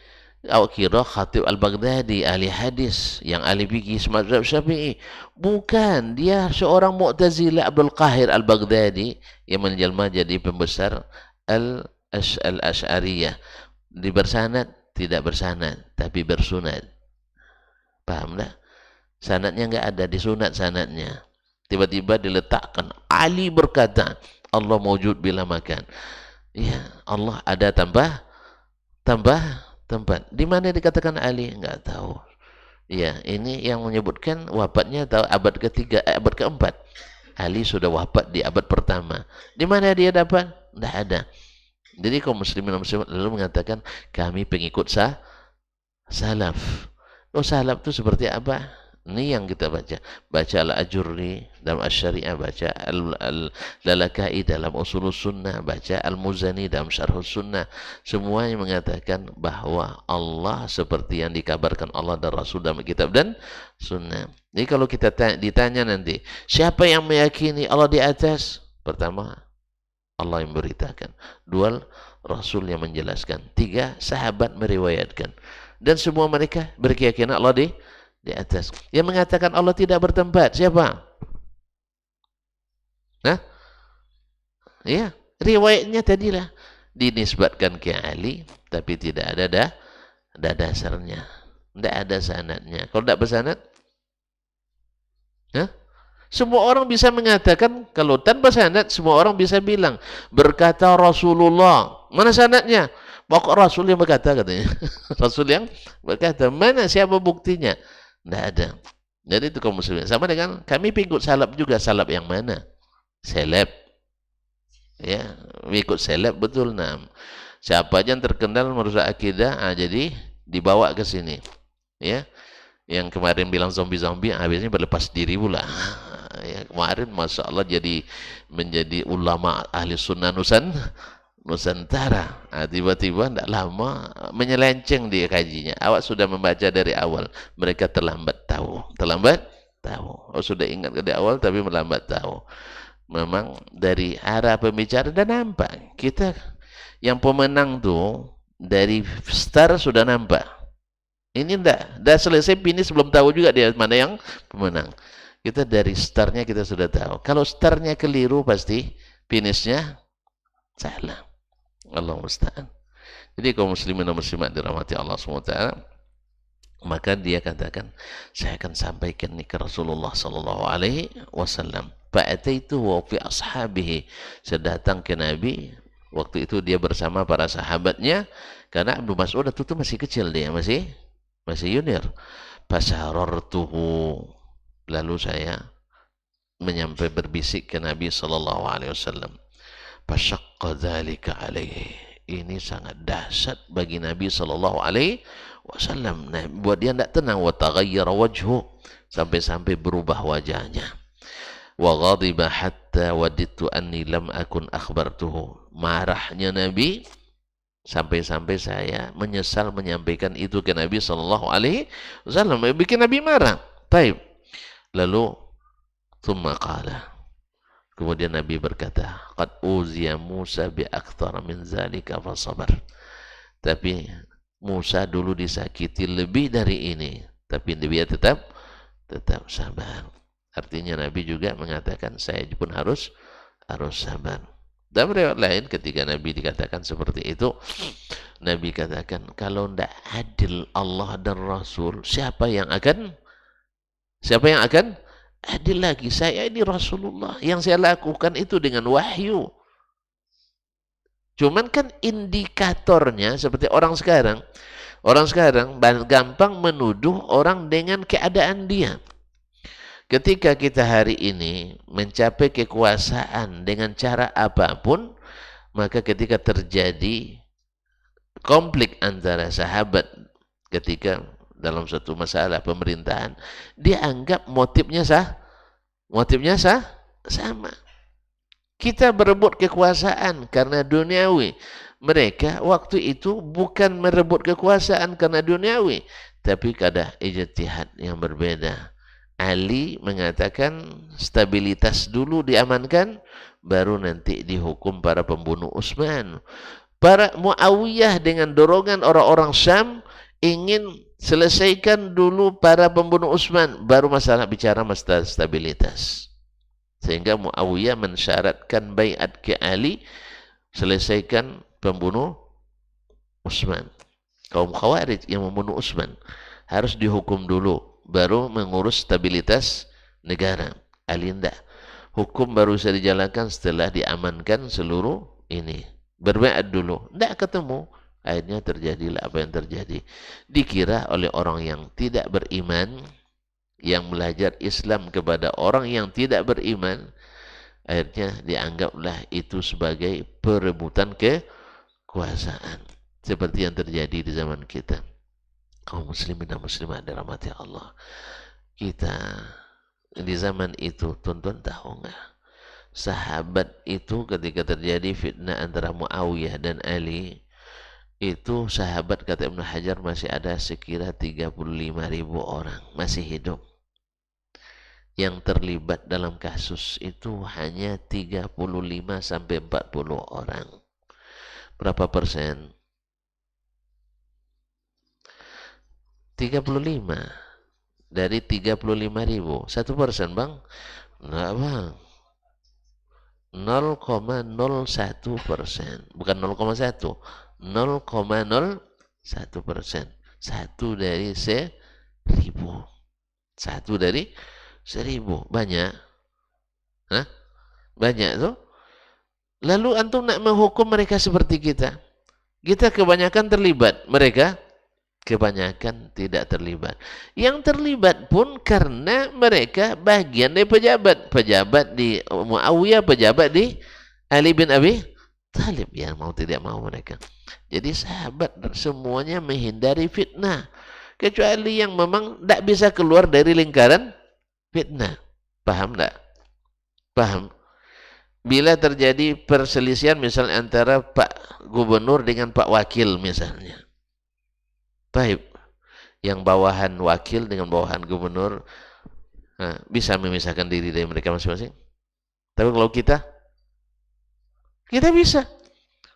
Awak kira Khatib Al-Baghdadi ahli hadis yang ahli fikih mazhab Syafi'i. Bukan, dia seorang Mu'tazilah, Abdul Qahir Al-Baghdadi yang menjelma jadi pembesar Al-Asy'ariyah. Di bersanad, tidak bersanad, tapi bersunad. Paham tak? Sanadnya enggak ada, disunat sanadnya. Tiba-tiba diletakkan, Ali berkata Allah mewujud bila makan. Ya, Allah ada tambah tempat. Di mana dikatakan Ali? Enggak tahu. Ya, ini yang menyebutkan wafatnya tahu abad ketiga, abad keempat. Ali sudah wafat di abad pertama. Di mana dia dapat? Enggak ada. Jadi kaum muslimin dan muslimat lalu mengatakan kami pengikut salaf. Oh, salaf itu seperti apa? Ini yang kita baca. Baca Al-Ajurri dalam Asy-Syari'ah, baca Al-Lalaka'i dalam Ushulus Sunnah, baca Al-Muzani dalam Syarhus Sunnah. Semuanya mengatakan bahwa Allah seperti yang dikabarkan Allah dan Rasul dalam kitab dan Sunnah. Jadi kalau kita ditanya nanti, siapa yang meyakini Allah di atas? Pertama, Allah yang memberitakan. Dua, Rasul yang menjelaskan. Tiga, sahabat meriwayatkan. Dan semua mereka berkeyakinan Allah di atas. Yang mengatakan Allah tidak bertempat, siapa? Ya, riwayatnya tadilah dinisbatkan ke Ali, tapi tidak ada dasarnya. Tidak ada sanadnya. Kalau tidak bersanad, semua orang bisa mengatakan, kalau tanpa sanad, semua orang bisa bilang, berkata Rasulullah. Mana sanadnya? Pokok Rasul yang berkata, katanya. Rasul yang berkata, mana siapa buktinya? Tidak ada. Jadi itu kaum muslimin. Sama dengan kami pengikut salaf juga. Salaf yang mana? Seleb. Ya, ikut seleb betul. Nah, siapa aja yang terkenal merusak akidah, jadi dibawa ke sini. Ya, yang kemarin bilang zombie-zombie, habisnya berlepas diri pula. Ya, kemarin masya Allah menjadi ulama ahli sunnah Nusantara. Tiba-tiba tidak lama menyelenceng dia kajinya. Awak sudah membaca dari awal, mereka terlambat tahu. Sudah ingat dari awal tapi melambat tahu. Memang dari arah pembicara dan nampak kita yang pemenang tuh dari start sudah nampak. Ini dah selesai finish belum tahu juga dia mana yang pemenang. Kita dari startnya kita sudah tahu. Kalau startnya keliru pasti finishnya salah. Allah musta'an. Jadi kaum muslimin dan muslimat dirahmati Allah SWT, maka dia katakan, saya akan sampaikan ini ke Rasulullah SAW. Fa'ataitu wa fi ashabihi. Saya datang ke Nabi, waktu itu dia bersama para sahabatnya, karena Ibnu Mas'ud itu masih kecil, dia masih junior. Fasarartuhu. Lalu saya berbisik ke Nabi SAW. Fasyaqqa dzalika alaihi. Ini sangat dahsyat bagi Nabi sallallahu alaihi wasallam. Nah, buat dia tidak tenang. Wa taghayyara wajhu, sampai-sampai berubah wajahnya. Wa ghadiba hatta wadittu anni lam akun akhbartuhu. Marahnya Nabi sampai-sampai saya menyesal menyampaikan itu ke Nabi sallallahu alaihi wasallam. Bikin Nabi marah. Baik. Lalu thumma qala, kemudian Nabi berkata, qad uziya Musa bi akthar min zalika fa sabar. Tapi Musa dulu disakiti lebih dari ini, tapi dia tetap sabar. Artinya Nabi juga mengatakan saya pun harus sabar. Dan riwayat lain ketika Nabi dikatakan seperti itu, Nabi katakan, kalau tidak adil Allah dan Rasul, siapa yang akan adil lagi? Saya ini Rasulullah, yang saya lakukan itu dengan wahyu. Cuman kan indikatornya seperti orang sekarang gampang menuduh orang dengan keadaan dia. Ketika kita hari ini mencapai kekuasaan dengan cara apapun, maka ketika terjadi konflik antara sahabat ketika dalam suatu masalah pemerintahan, dia anggap motifnya sama. Kita berebut kekuasaan karena duniawi. Mereka waktu itu bukan merebut kekuasaan karena duniawi, tapi kada ijtihad yang berbeda. Ali mengatakan stabilitas dulu diamankan, baru nanti dihukum para pembunuh Utsman. Para Muawiyah dengan dorongan orang-orang Syam ingin selesaikan dulu para pembunuh Utsman, baru bicara masalah stabilitas. Sehingga Muawiyah mensyaratkan baiat ke Ali, selesaikan pembunuh Utsman. Kaum Khawarij yang membunuh Utsman harus dihukum dulu, baru mengurus stabilitas negara. Ali tidak. Hukum baru bisa dijalankan setelah diamankan seluruh ini. Berbaiat dulu. Tidak ketemu. Akhirnya terjadilah apa yang terjadi. Dikira oleh orang yang tidak beriman, yang belajar Islam kepada orang yang tidak beriman, akhirnya dianggaplah itu sebagai perebutan kekuasaan. Seperti yang terjadi di zaman kita. Kaum muslimin dan muslimat dirahmati Allah. Kita di zaman itu, tuan-tuan tahu nggak? Sahabat itu ketika terjadi fitnah antara Muawiyah dan Ali, itu sahabat kata Ibnu Hajar masih ada sekira 35.000 orang masih hidup. Yang terlibat dalam kasus itu hanya 35 sampai 40 orang. Berapa persen? 35 dari 35.000. 1%, Bang? Enggak, Bang. 0,01%. Bukan 0,1. 0,01%. 1 dari 1.000. 1 dari 1.000. Banyak. Hah? Banyak tuh. Lalu antum nak menghukum mereka seperti kita. Kita kebanyakan terlibat. Mereka kebanyakan tidak terlibat. Yang terlibat pun karena mereka bagian dari pejabat. Pejabat di Muawiyah, pejabat di Ali bin Abi Thalib. Ya mau tidak mau mereka. Jadi sahabat semuanya menghindari fitnah. Kecuali yang memang tidak bisa keluar dari lingkaran fitnah. Paham tidak? Paham? Bila terjadi perselisihan misalnya antara Pak Gubernur dengan Pak Wakil misalnya. Baik, yang bawahan wakil dengan bawahan gubernur bisa memisahkan diri dari mereka masing-masing. Tapi kalau kita bisa.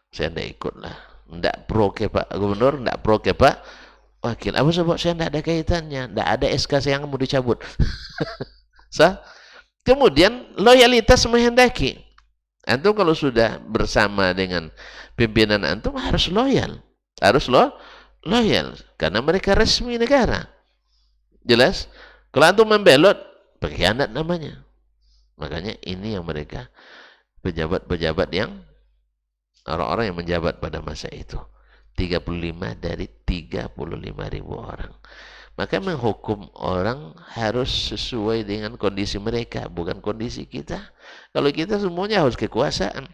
Saya tidak ikut lah. Tidak pro ke Pak Gubernur, tidak pro ke Pak Wakil. Apa sebab saya tidak ada kaitannya? Tidak ada SK saya yang mau dicabut. Kemudian loyalitas menghendaki. Antum kalau sudah bersama dengan pimpinan antum harus loyal. Harus loyal. Karena mereka resmi negara. Jelas? Kalau antum membelot, pengkhianat namanya. Makanya ini yang mereka, pejabat-pejabat yang, orang-orang yang menjabat pada masa itu. 35 dari 35.000 orang. Maka menghukum orang harus sesuai dengan kondisi mereka, bukan kondisi kita. Kalau kita semuanya harus kekuasaan.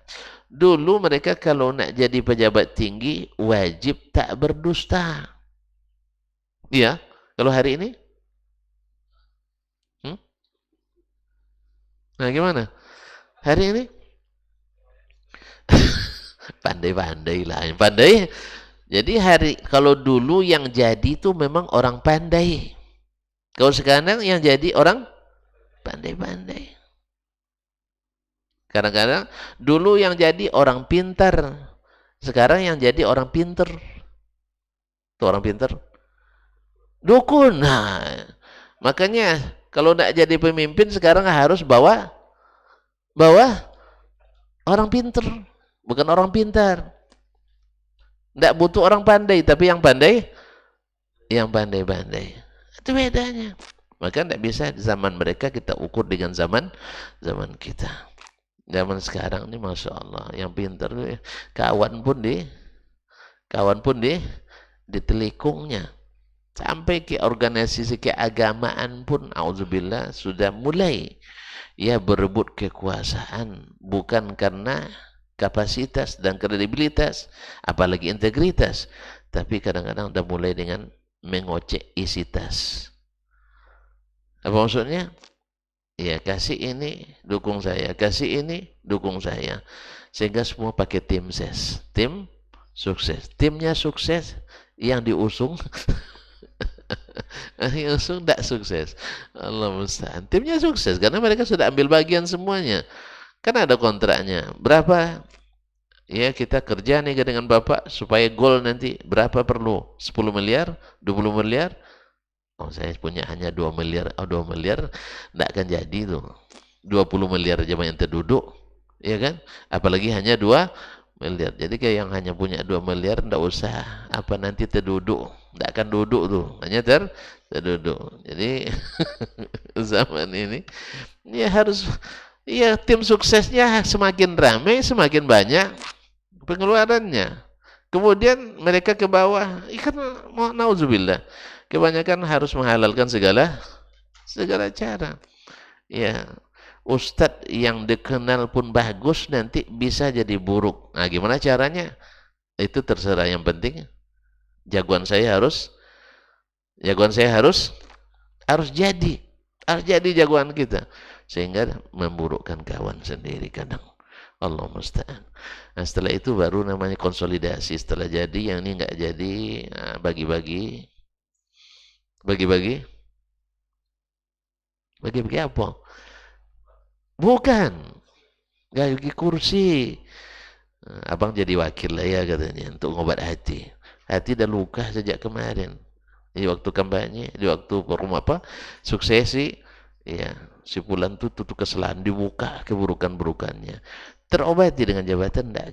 Dulu mereka kalau nak jadi pejabat tinggi, wajib tak berdusta. Iya, kalau hari ini? Hmm? Nah gimana? Hari ini? Pandai-pandai lah, yang pandai. Jadi kalau dulu yang jadi itu memang orang pandai. Kalau sekarang yang jadi orang pandai-pandai. Kadang-kadang dulu yang jadi orang pintar, sekarang yang jadi orang pinter. Itu orang pinter. Dukun. Nah, makanya kalau tidak jadi pemimpin sekarang harus bawa orang pinter, bukan orang pintar. Tidak butuh orang pandai, tapi yang pandai-pandai. Itu bedanya. Maka tidak bisa di zaman mereka kita ukur dengan zaman kita. Zaman sekarang ini masya Allah, yang pintar kawan pun di telikungnya. Sampai ke organisasi keagamaan pun, auzubillah, sudah mulai berebut kekuasaan, bukan karena kapasitas dan kredibilitas, apalagi integritas, tapi kadang-kadang udah mulai dengan mengocek isi tas. Apa maksudnya? Ya, kasih ini, dukung saya. Kasih ini, dukung saya. Sehingga semua pakai tim ses. Tim sukses. Timnya sukses, yang diusung yang diusung tidak sukses. Allah musta'an. Timnya sukses karena mereka sudah ambil bagian semuanya. Kan ada kontraknya. Berapa? Ya, kita kerja nih dengan Bapak supaya gol nanti berapa perlu? 10 miliar? 20 miliar? Oh, saya punya hanya 2 miliar. Oh, 2 miliar tidak akan jadi tuh. 20 miliar aja yang terduduk. Ya kan? Apalagi hanya 2 miliar. Jadi kayak yang hanya punya 2 miliar tidak usah apa nanti terduduk. Tidak akan duduk tuh. Hanya terduduk. Jadi zaman ini harus tim suksesnya semakin ramai, semakin banyak pengeluarannya. Kemudian mereka ke bawah, ikan nauzubillah. Kebanyakan harus menghalalkan segala cara. Ya, ustadz yang dikenal pun bagus nanti bisa jadi buruk. Nah, gimana caranya? Itu terserah. Yang penting jagoan saya harus jadi jagoan kita, sehingga memburukkan kawan sendiri kadang. Allah musta'an. Nah, setelah itu baru namanya konsolidasi. Setelah jadi, yang ini nggak jadi, bagi-bagi apa? Bukan bagi kursi. Abang jadi wakil lah ya katanya, untuk ngobat hati dah luka sejak kemarin, di waktu kampanye, di waktu suksesi, ya, si Fulan tutup kesalahan, dibuka keburukan-burukannya, terobati dengan jabatan. Tidak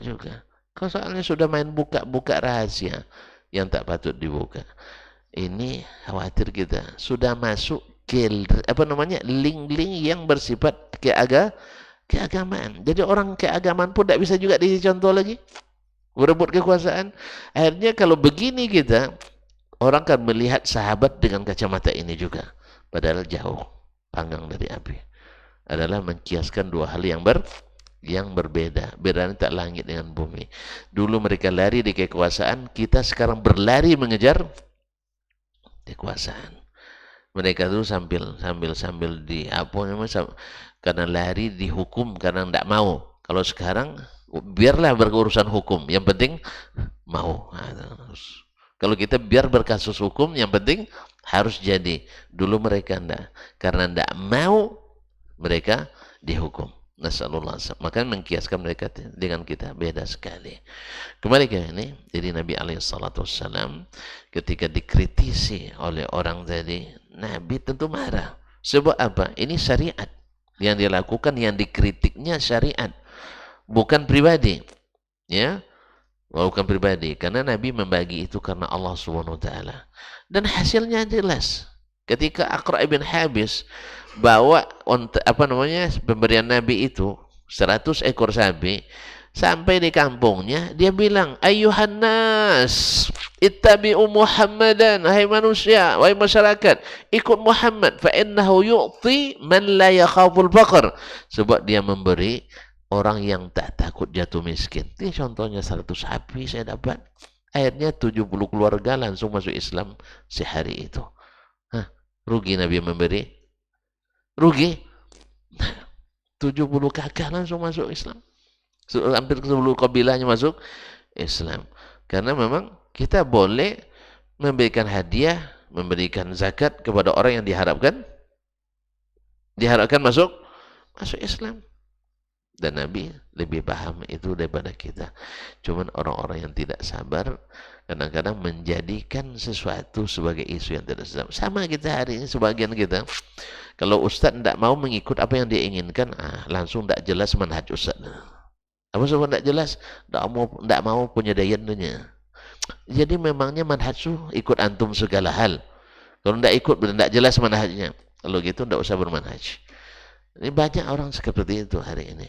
juga. Kalau soalnya sudah main buka rahasia yang tak patut dibuka, ini khawatir kita sudah masuk ke link-link yang bersifat keagamaan. Jadi orang keagamaan pun tidak bisa juga dicontoh lagi, berebut kekuasaan. Akhirnya kalau begini kita, orang kan melihat sahabat dengan kacamata ini juga, padahal jauh panggang dari api. Adalah mengkiaskan dua hal yang berbeda. Bedanya tak langit dengan bumi. Dulu mereka lari di kekuasaan, kita sekarang berlari mengejar kekuasaan. Mereka itu sambil di karena lari dihukum karena tidak mau. Kalau sekarang biarlah berurusan hukum, yang penting mau. Kalau kita biar berkasus hukum, yang penting harus jadi. Dulu mereka tidak, karena tidak mau mereka dihukum. Nasallallahu alaihi wasallam. Maka mengkiaskan mereka dengan kita beda sekali. Kembali ke ini, jadi Nabi alaihi salatu wassalam ketika dikritisi oleh orang tadi, Nabi tentu marah. Sebab apa? Ini syariat. Yang dilakukan, yang dikritiknya syariat, bukan pribadi. Ya, bukan pribadi. Karena Nabi membagi itu karena Allah Subhanahu wa taala. Dan hasilnya jelas. Ketika Aqra' bin Habis bawa pemberian Nabi itu 100 ekor sapi, Sampai di kampungnya, dia bilang, Ayyuhan nas, ittabi'u Muhammadan, hai manusia, wahai masyarakat, ikut Muhammad, fa innahu yu'ti man la yakhaful faqr. Sebab dia memberi orang yang tak takut jatuh miskin. Ini contohnya 100 sapi saya dapat. Akhirnya 70 keluarga langsung masuk Islam sehari itu. Hah, rugi Nabi memberi? Rugi? 70 kakak langsung masuk Islam. Hampir 10 kabilahnya masuk Islam. Karena memang kita boleh memberikan hadiah, memberikan zakat kepada orang yang diharapkan masuk Islam. Dan Nabi lebih paham itu daripada kita. Cuman orang-orang yang tidak sabar kadang-kadang menjadikan sesuatu sebagai isu yang tidak sabar. Sama kita hari ini, sebagian kita, kalau Ustaz tidak mau mengikut apa yang dia inginkan, langsung tidak jelas manhaj Ustaz. Apa sebab tidak jelas? Tidak mau punya dayannya. Jadi memangnya manhaj ikut antum segala hal. Kalau tidak ikut, tidak jelas manhajnya. Kalau gitu tidak usah bermanhaj. Ini banyak orang seperti itu hari ini.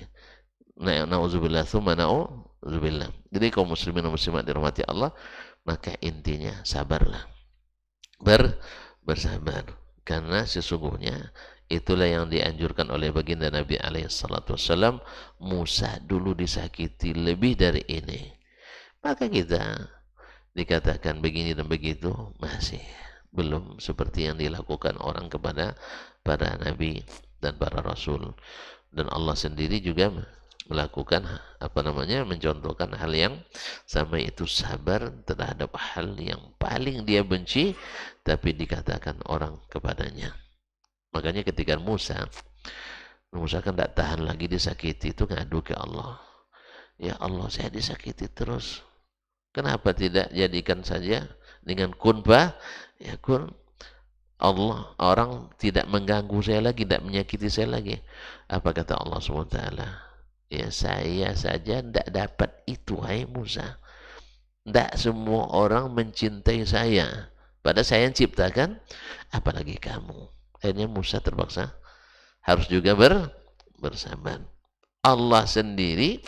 Na'udzubillah, tsumma na'udzubillah. Jadi kaum muslimin dan muslimat dirahmati Allah, maka intinya sabarlah. Bersabar. Karena sesungguhnya itulah yang dianjurkan oleh baginda Nabi alaihissalam. Musa dulu disakiti lebih dari ini. Maka kita dikatakan begini dan begitu, masih belum seperti yang dilakukan orang kepada para nabi dan para rasul. Dan Allah sendiri juga melakukan mencontohkan hal yang sama, itu sabar terhadap hal yang paling dia benci tapi dikatakan orang kepadanya. Makanya ketika Musa kan tidak tahan lagi disakiti, itu ngadu ke Allah, ya Allah, saya disakiti terus, kenapa tidak jadikan saja dengan kun ya kun, Allah, orang tidak mengganggu saya lagi, tidak menyakiti saya lagi. Apa kata Allah SWT? Ya, saya saja tidak dapat itu, hai Musa. Tidak semua orang mencintai saya. Padahal saya yang ciptakan, apalagi kamu. Akhirnya Musa terpaksa harus juga bersabar. Allah sendiri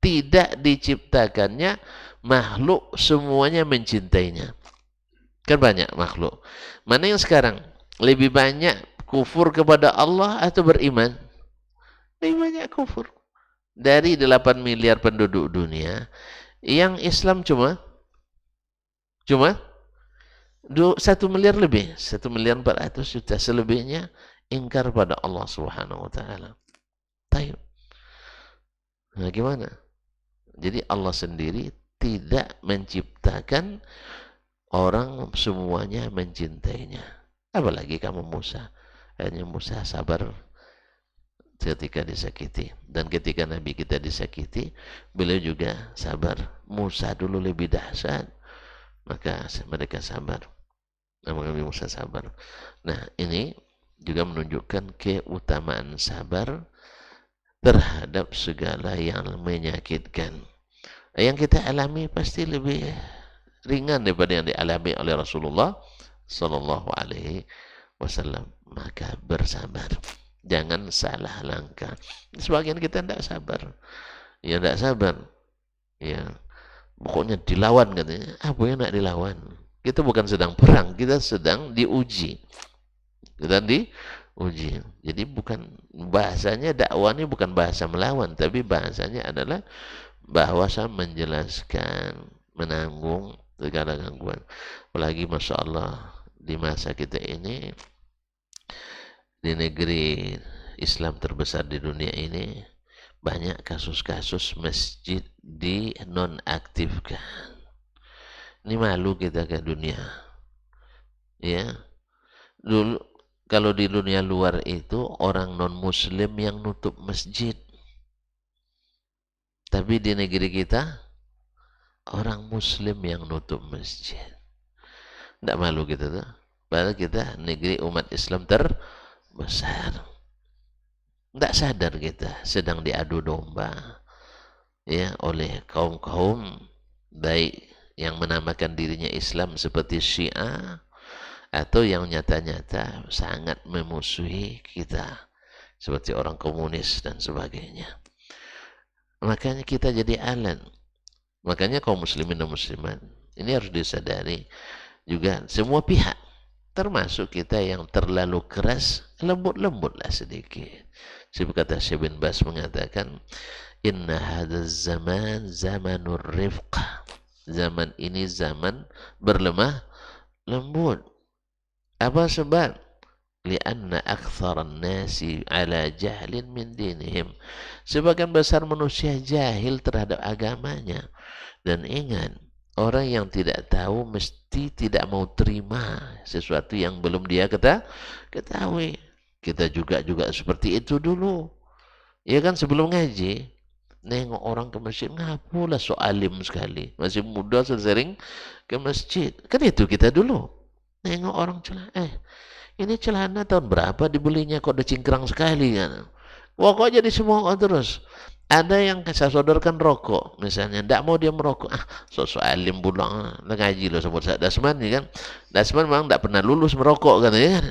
tidak diciptakannya makhluk semuanya mencintainya. Kan banyak makhluk. Mana yang sekarang lebih banyak kufur kepada Allah atau beriman? Lebih banyak kufur. Dari 8 miliar penduduk dunia, yang Islam cuma 1 miliar lebih, 1.400.000.000. Selebihnya ingkar pada Allah Subhanahu wa taala. Taib. Nah, gimana? Jadi Allah sendiri tidak menciptakan orang semuanya mencintainya. Apalagi kamu Musa. Hanya Musa sabar ketika disakiti. Dan ketika Nabi kita disakiti, beliau juga sabar. Musa dulu lebih dahsyat, maka mereka sabar. Nabi Musa sabar. Nah, ini juga menunjukkan keutamaan sabar terhadap segala yang menyakitkan. Yang kita alami pasti lebih ringan daripada yang dialami oleh Rasulullah Sallallahu Alaihi Wasallam. Maka bersabar, jangan salah langkah. Sebagian kita tidak sabar, ya tidak sabar, ya pokoknya dilawan katanya. Apa yang nak dilawan? Kita bukan sedang perang, kita sedang diuji. Jadi bukan bahasanya dakwah ini bukan bahasa melawan, tapi bahasanya adalah bahasa menjelaskan, menanggung segala gangguan. Apalagi Masya Allah di masa kita ini, di negeri Islam terbesar di dunia ini, banyak kasus-kasus masjid dinonaktifkan. Ini malu kita ke dunia. Ya, dulu kalau di dunia luar itu orang non muslim yang nutup masjid. Tapi di negeri kita orang muslim yang nutup masjid. Tidak malu kita tuh. Padahal kita negeri umat Islam terbesar. Tidak sadar kita sedang diadu domba, ya, oleh kaum-kaum baik yang menamakan dirinya Islam seperti Syiah, atau yang nyata-nyata sangat memusuhi kita seperti orang komunis dan sebagainya. makanya kita jadi alat. Makanya kaum muslimin dan muslimat ini harus disadari juga semua pihak, termasuk kita yang terlalu keras, lembut-lembutlah sedikit. Seperti kata Syekh bin Bas mengatakan, inna hadzal zaman zamanur rifq. Zaman ini zaman berlemah lembut. Apa sebab? Lianna aktsaran nasi ala jahlin min dinihim. Sebagian besar manusia jahil terhadap agamanya. Dan ingat, orang yang tidak tahu mesti tidak mau terima sesuatu yang belum dia ketahui. Kita juga seperti itu dulu. Ya kan, sebelum ngaji, nengok orang ke masjid, ngapulah so alim sekali. Masih muda sering ke masjid. Kan itu kita dulu. Nengok orang celana, ini celana tahun berapa dibelinya kok udah cingkrang sekali kan. Wah, kok jadi semua terus. Ada yang saya sodorkan rokok, misalnya, tidak mau dia merokok. Sosok alim pulang, ngaji loh sebut saya Dasman ya kan. Dasman memang tidak pernah lulus merokok kan ya kan.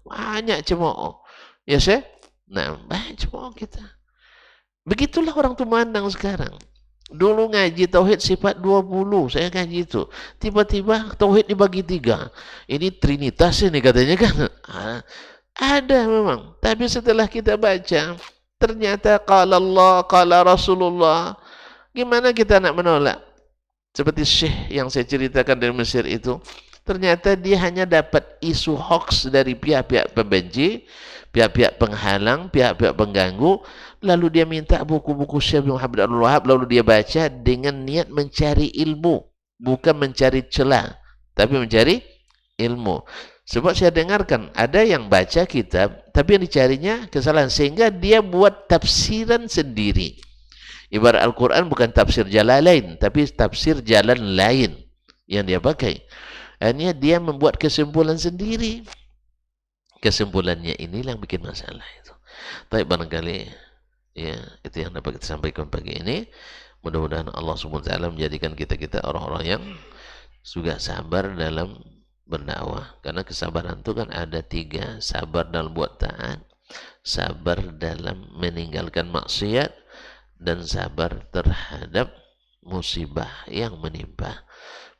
Banyak cemooh. Ya sih. Nah, banyak cemooh kita. Begitulah orang tuh mandang sekarang. Dulu ngaji tauhid sifat 20, saya ngaji itu. Tiba-tiba tauhid dibagi 3. Ini trinitas ini katanya kan. Ada memang. Tapi setelah kita baca, ternyata qala Allah, qala Rasulullah. Gimana kita nak menolak? Seperti Syekh yang saya ceritakan dari Mesir itu. Ternyata dia hanya dapat isu hoax dari pihak-pihak pembenci, pihak-pihak penghalang, pihak-pihak pengganggu. Lalu dia minta buku-buku Syekh Muhammad Abdul Wahab, lalu dia baca dengan niat mencari ilmu, bukan mencari celah, tapi mencari ilmu. Sebab saya dengarkan ada yang baca kitab, tapi yang dicarinya kesalahan, sehingga dia buat tafsiran sendiri. Ibarat Al-Quran bukan tafsir Jalalain, tapi tafsir jalan lain yang dia pakai. Akhirnya dia membuat kesimpulan sendiri. Kesimpulannya inilah yang bikin masalah itu. Tapi barangkali ya, itu yang dapat kita sampaikan pagi ini. Mudah-mudahan Allah SWT menjadikan kita orang-orang yang juga sabar dalam berdakwah. Karena kesabaran itu kan ada 3. Sabar dalam buat taat, sabar dalam meninggalkan maksiat, dan sabar terhadap musibah yang menimpa,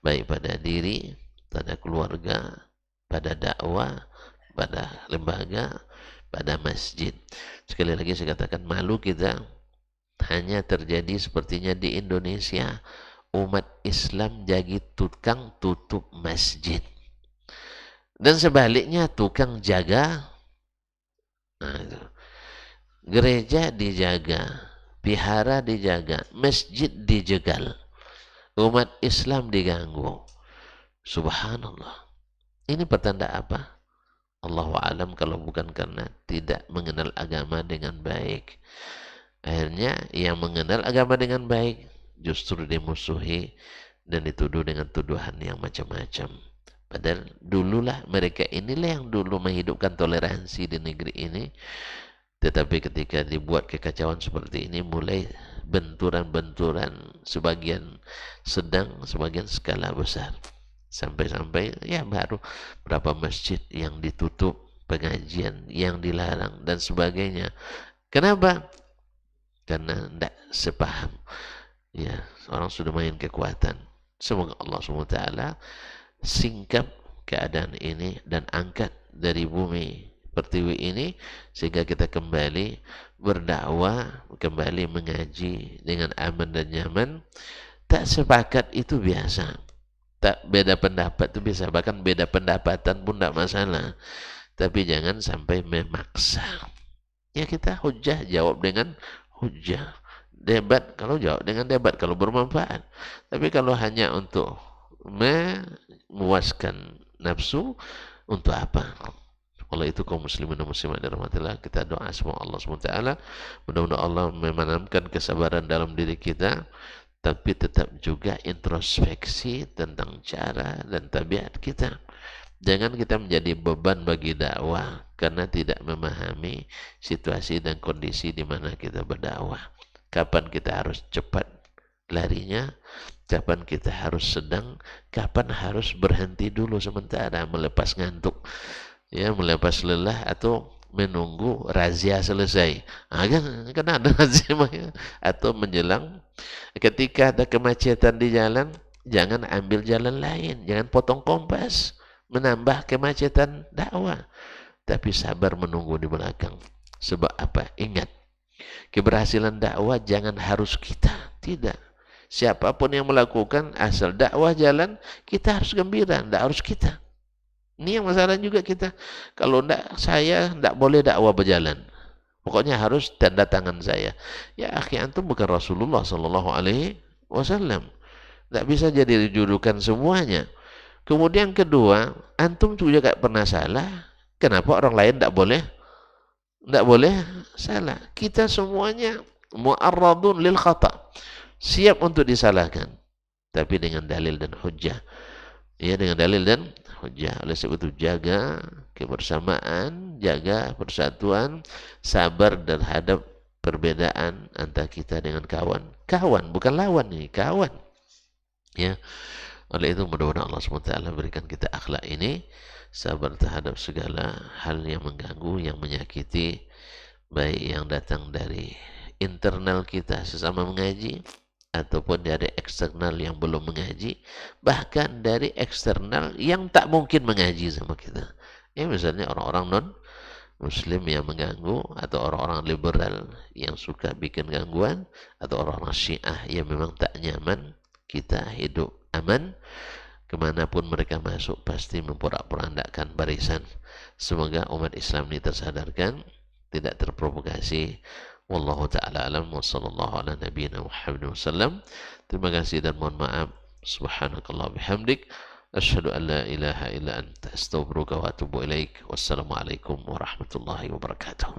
baik pada diri, pada keluarga, pada dakwah, pada lembaga, pada masjid. Sekali lagi saya katakan, malu kita hanya terjadi sepertinya di Indonesia, umat Islam jadi tukang tutup masjid, dan sebaliknya tukang jaga. Nah, itu. Gereja dijaga, vihara dijaga, masjid dijegal, umat Islam diganggu. Subhanallah. Ini pertanda apa? Allahu a'lam, kalau bukan karena tidak mengenal agama dengan baik. Akhirnya yang mengenal agama dengan baik justru dimusuhi dan dituduh dengan tuduhan yang macam-macam. Padahal dululah mereka inilah yang dulu menghidupkan toleransi di negeri ini. Tetapi ketika dibuat kekacauan seperti ini, mulai benturan-benturan, sebagian sedang, sebagian skala besar. Sampai-sampai ya baru berapa masjid yang ditutup, pengajian yang dilarang dan sebagainya. Kenapa? Karena tidak sepaham. Ya, orang sudah main kekuatan. Semoga Allah SWT singkap keadaan ini dan angkat dari bumi pertiwi ini, sehingga kita kembali berdakwah, kembali mengaji dengan aman dan nyaman. Tak sepakat itu biasa, tak beda pendapat itu biasa, bahkan beda pendapatan pun tidak masalah, tapi jangan sampai memaksa. Ya, kita hujah jawab dengan hujah, debat kalau jawab dengan debat kalau bermanfaat. Tapi kalau hanya untuk memuaskan nafsu, untuk apa? Oleh itu kaum muslimin dan muslimat dirahmatillah, kita doa semoga Allah SWT mudah-mudahan Allah menanamkan kesabaran dalam diri kita, tapi tetap juga introspeksi tentang cara dan tabiat kita. Jangan kita menjadi beban bagi dakwah karena tidak memahami situasi dan kondisi di mana kita berdakwah. Kapan kita harus cepat larinya, kapan kita harus sedang, kapan harus berhenti dulu sementara, melepas ngantuk, ya, melepas lelah, atau menunggu razia selesai. Kan ada razia ya. Atau menjelang ketika ada kemacetan di jalan, jangan ambil jalan lain, jangan potong kompas, menambah kemacetan dakwah. Tapi sabar menunggu di belakang. Sebab apa? Ingat, keberhasilan dakwah jangan harus kita, tidak. Siapapun yang melakukan, asal dakwah jalan, kita harus gembira, tidak harus kita. Ini yang masalah juga kita. Kalau tidak, saya tidak boleh dakwah berjalan. Pokoknya harus tanda tangan saya. Ya akhi, antum bukan Rasulullah Sallallahu Alaihi Wasallam. Tidak bisa jadi rujukan semuanya. Kemudian kedua, antum juga gak pernah salah. Kenapa orang lain tidak boleh? Tidak boleh salah. Kita semuanya mu'arradun lil khata'. Siap untuk disalahkan. Tapi dengan dalil dan hujjah. Ya, dengan dalil dan hujjah. Oleh sebab itu jaga kebersamaan, jaga persatuan, sabar terhadap perbedaan antara kita dengan kawan. Kawan, bukan lawan nih, kawan. Ya. Oleh itu mudah-mudahan Allah SWT berikan kita akhlak ini, sabar terhadap segala hal yang mengganggu, yang menyakiti, baik yang datang dari internal kita sesama mengaji, ataupun dari eksternal yang belum mengaji, bahkan dari eksternal yang tak mungkin mengaji sama kita. Ya misalnya orang-orang non-muslim yang mengganggu, atau orang-orang liberal yang suka bikin gangguan, atau orang-orang syiah yang memang tak nyaman kita hidup aman. Kemanapun mereka masuk pasti memporak-porandakan barisan. Semoga umat Islam ini tersadarkan, tidak terprovokasi. Wallahu ta'ala alam wa sallallahu ala nabiyina Muhammad wasallam. Terima kasih dan mohon maaf. Subhanakallah bihamdik. Asyhadu an la ilaha illa anta astaghfiruka wa atubu ilaik. Wassalamualaikum warahmatullahi wabarakatuh.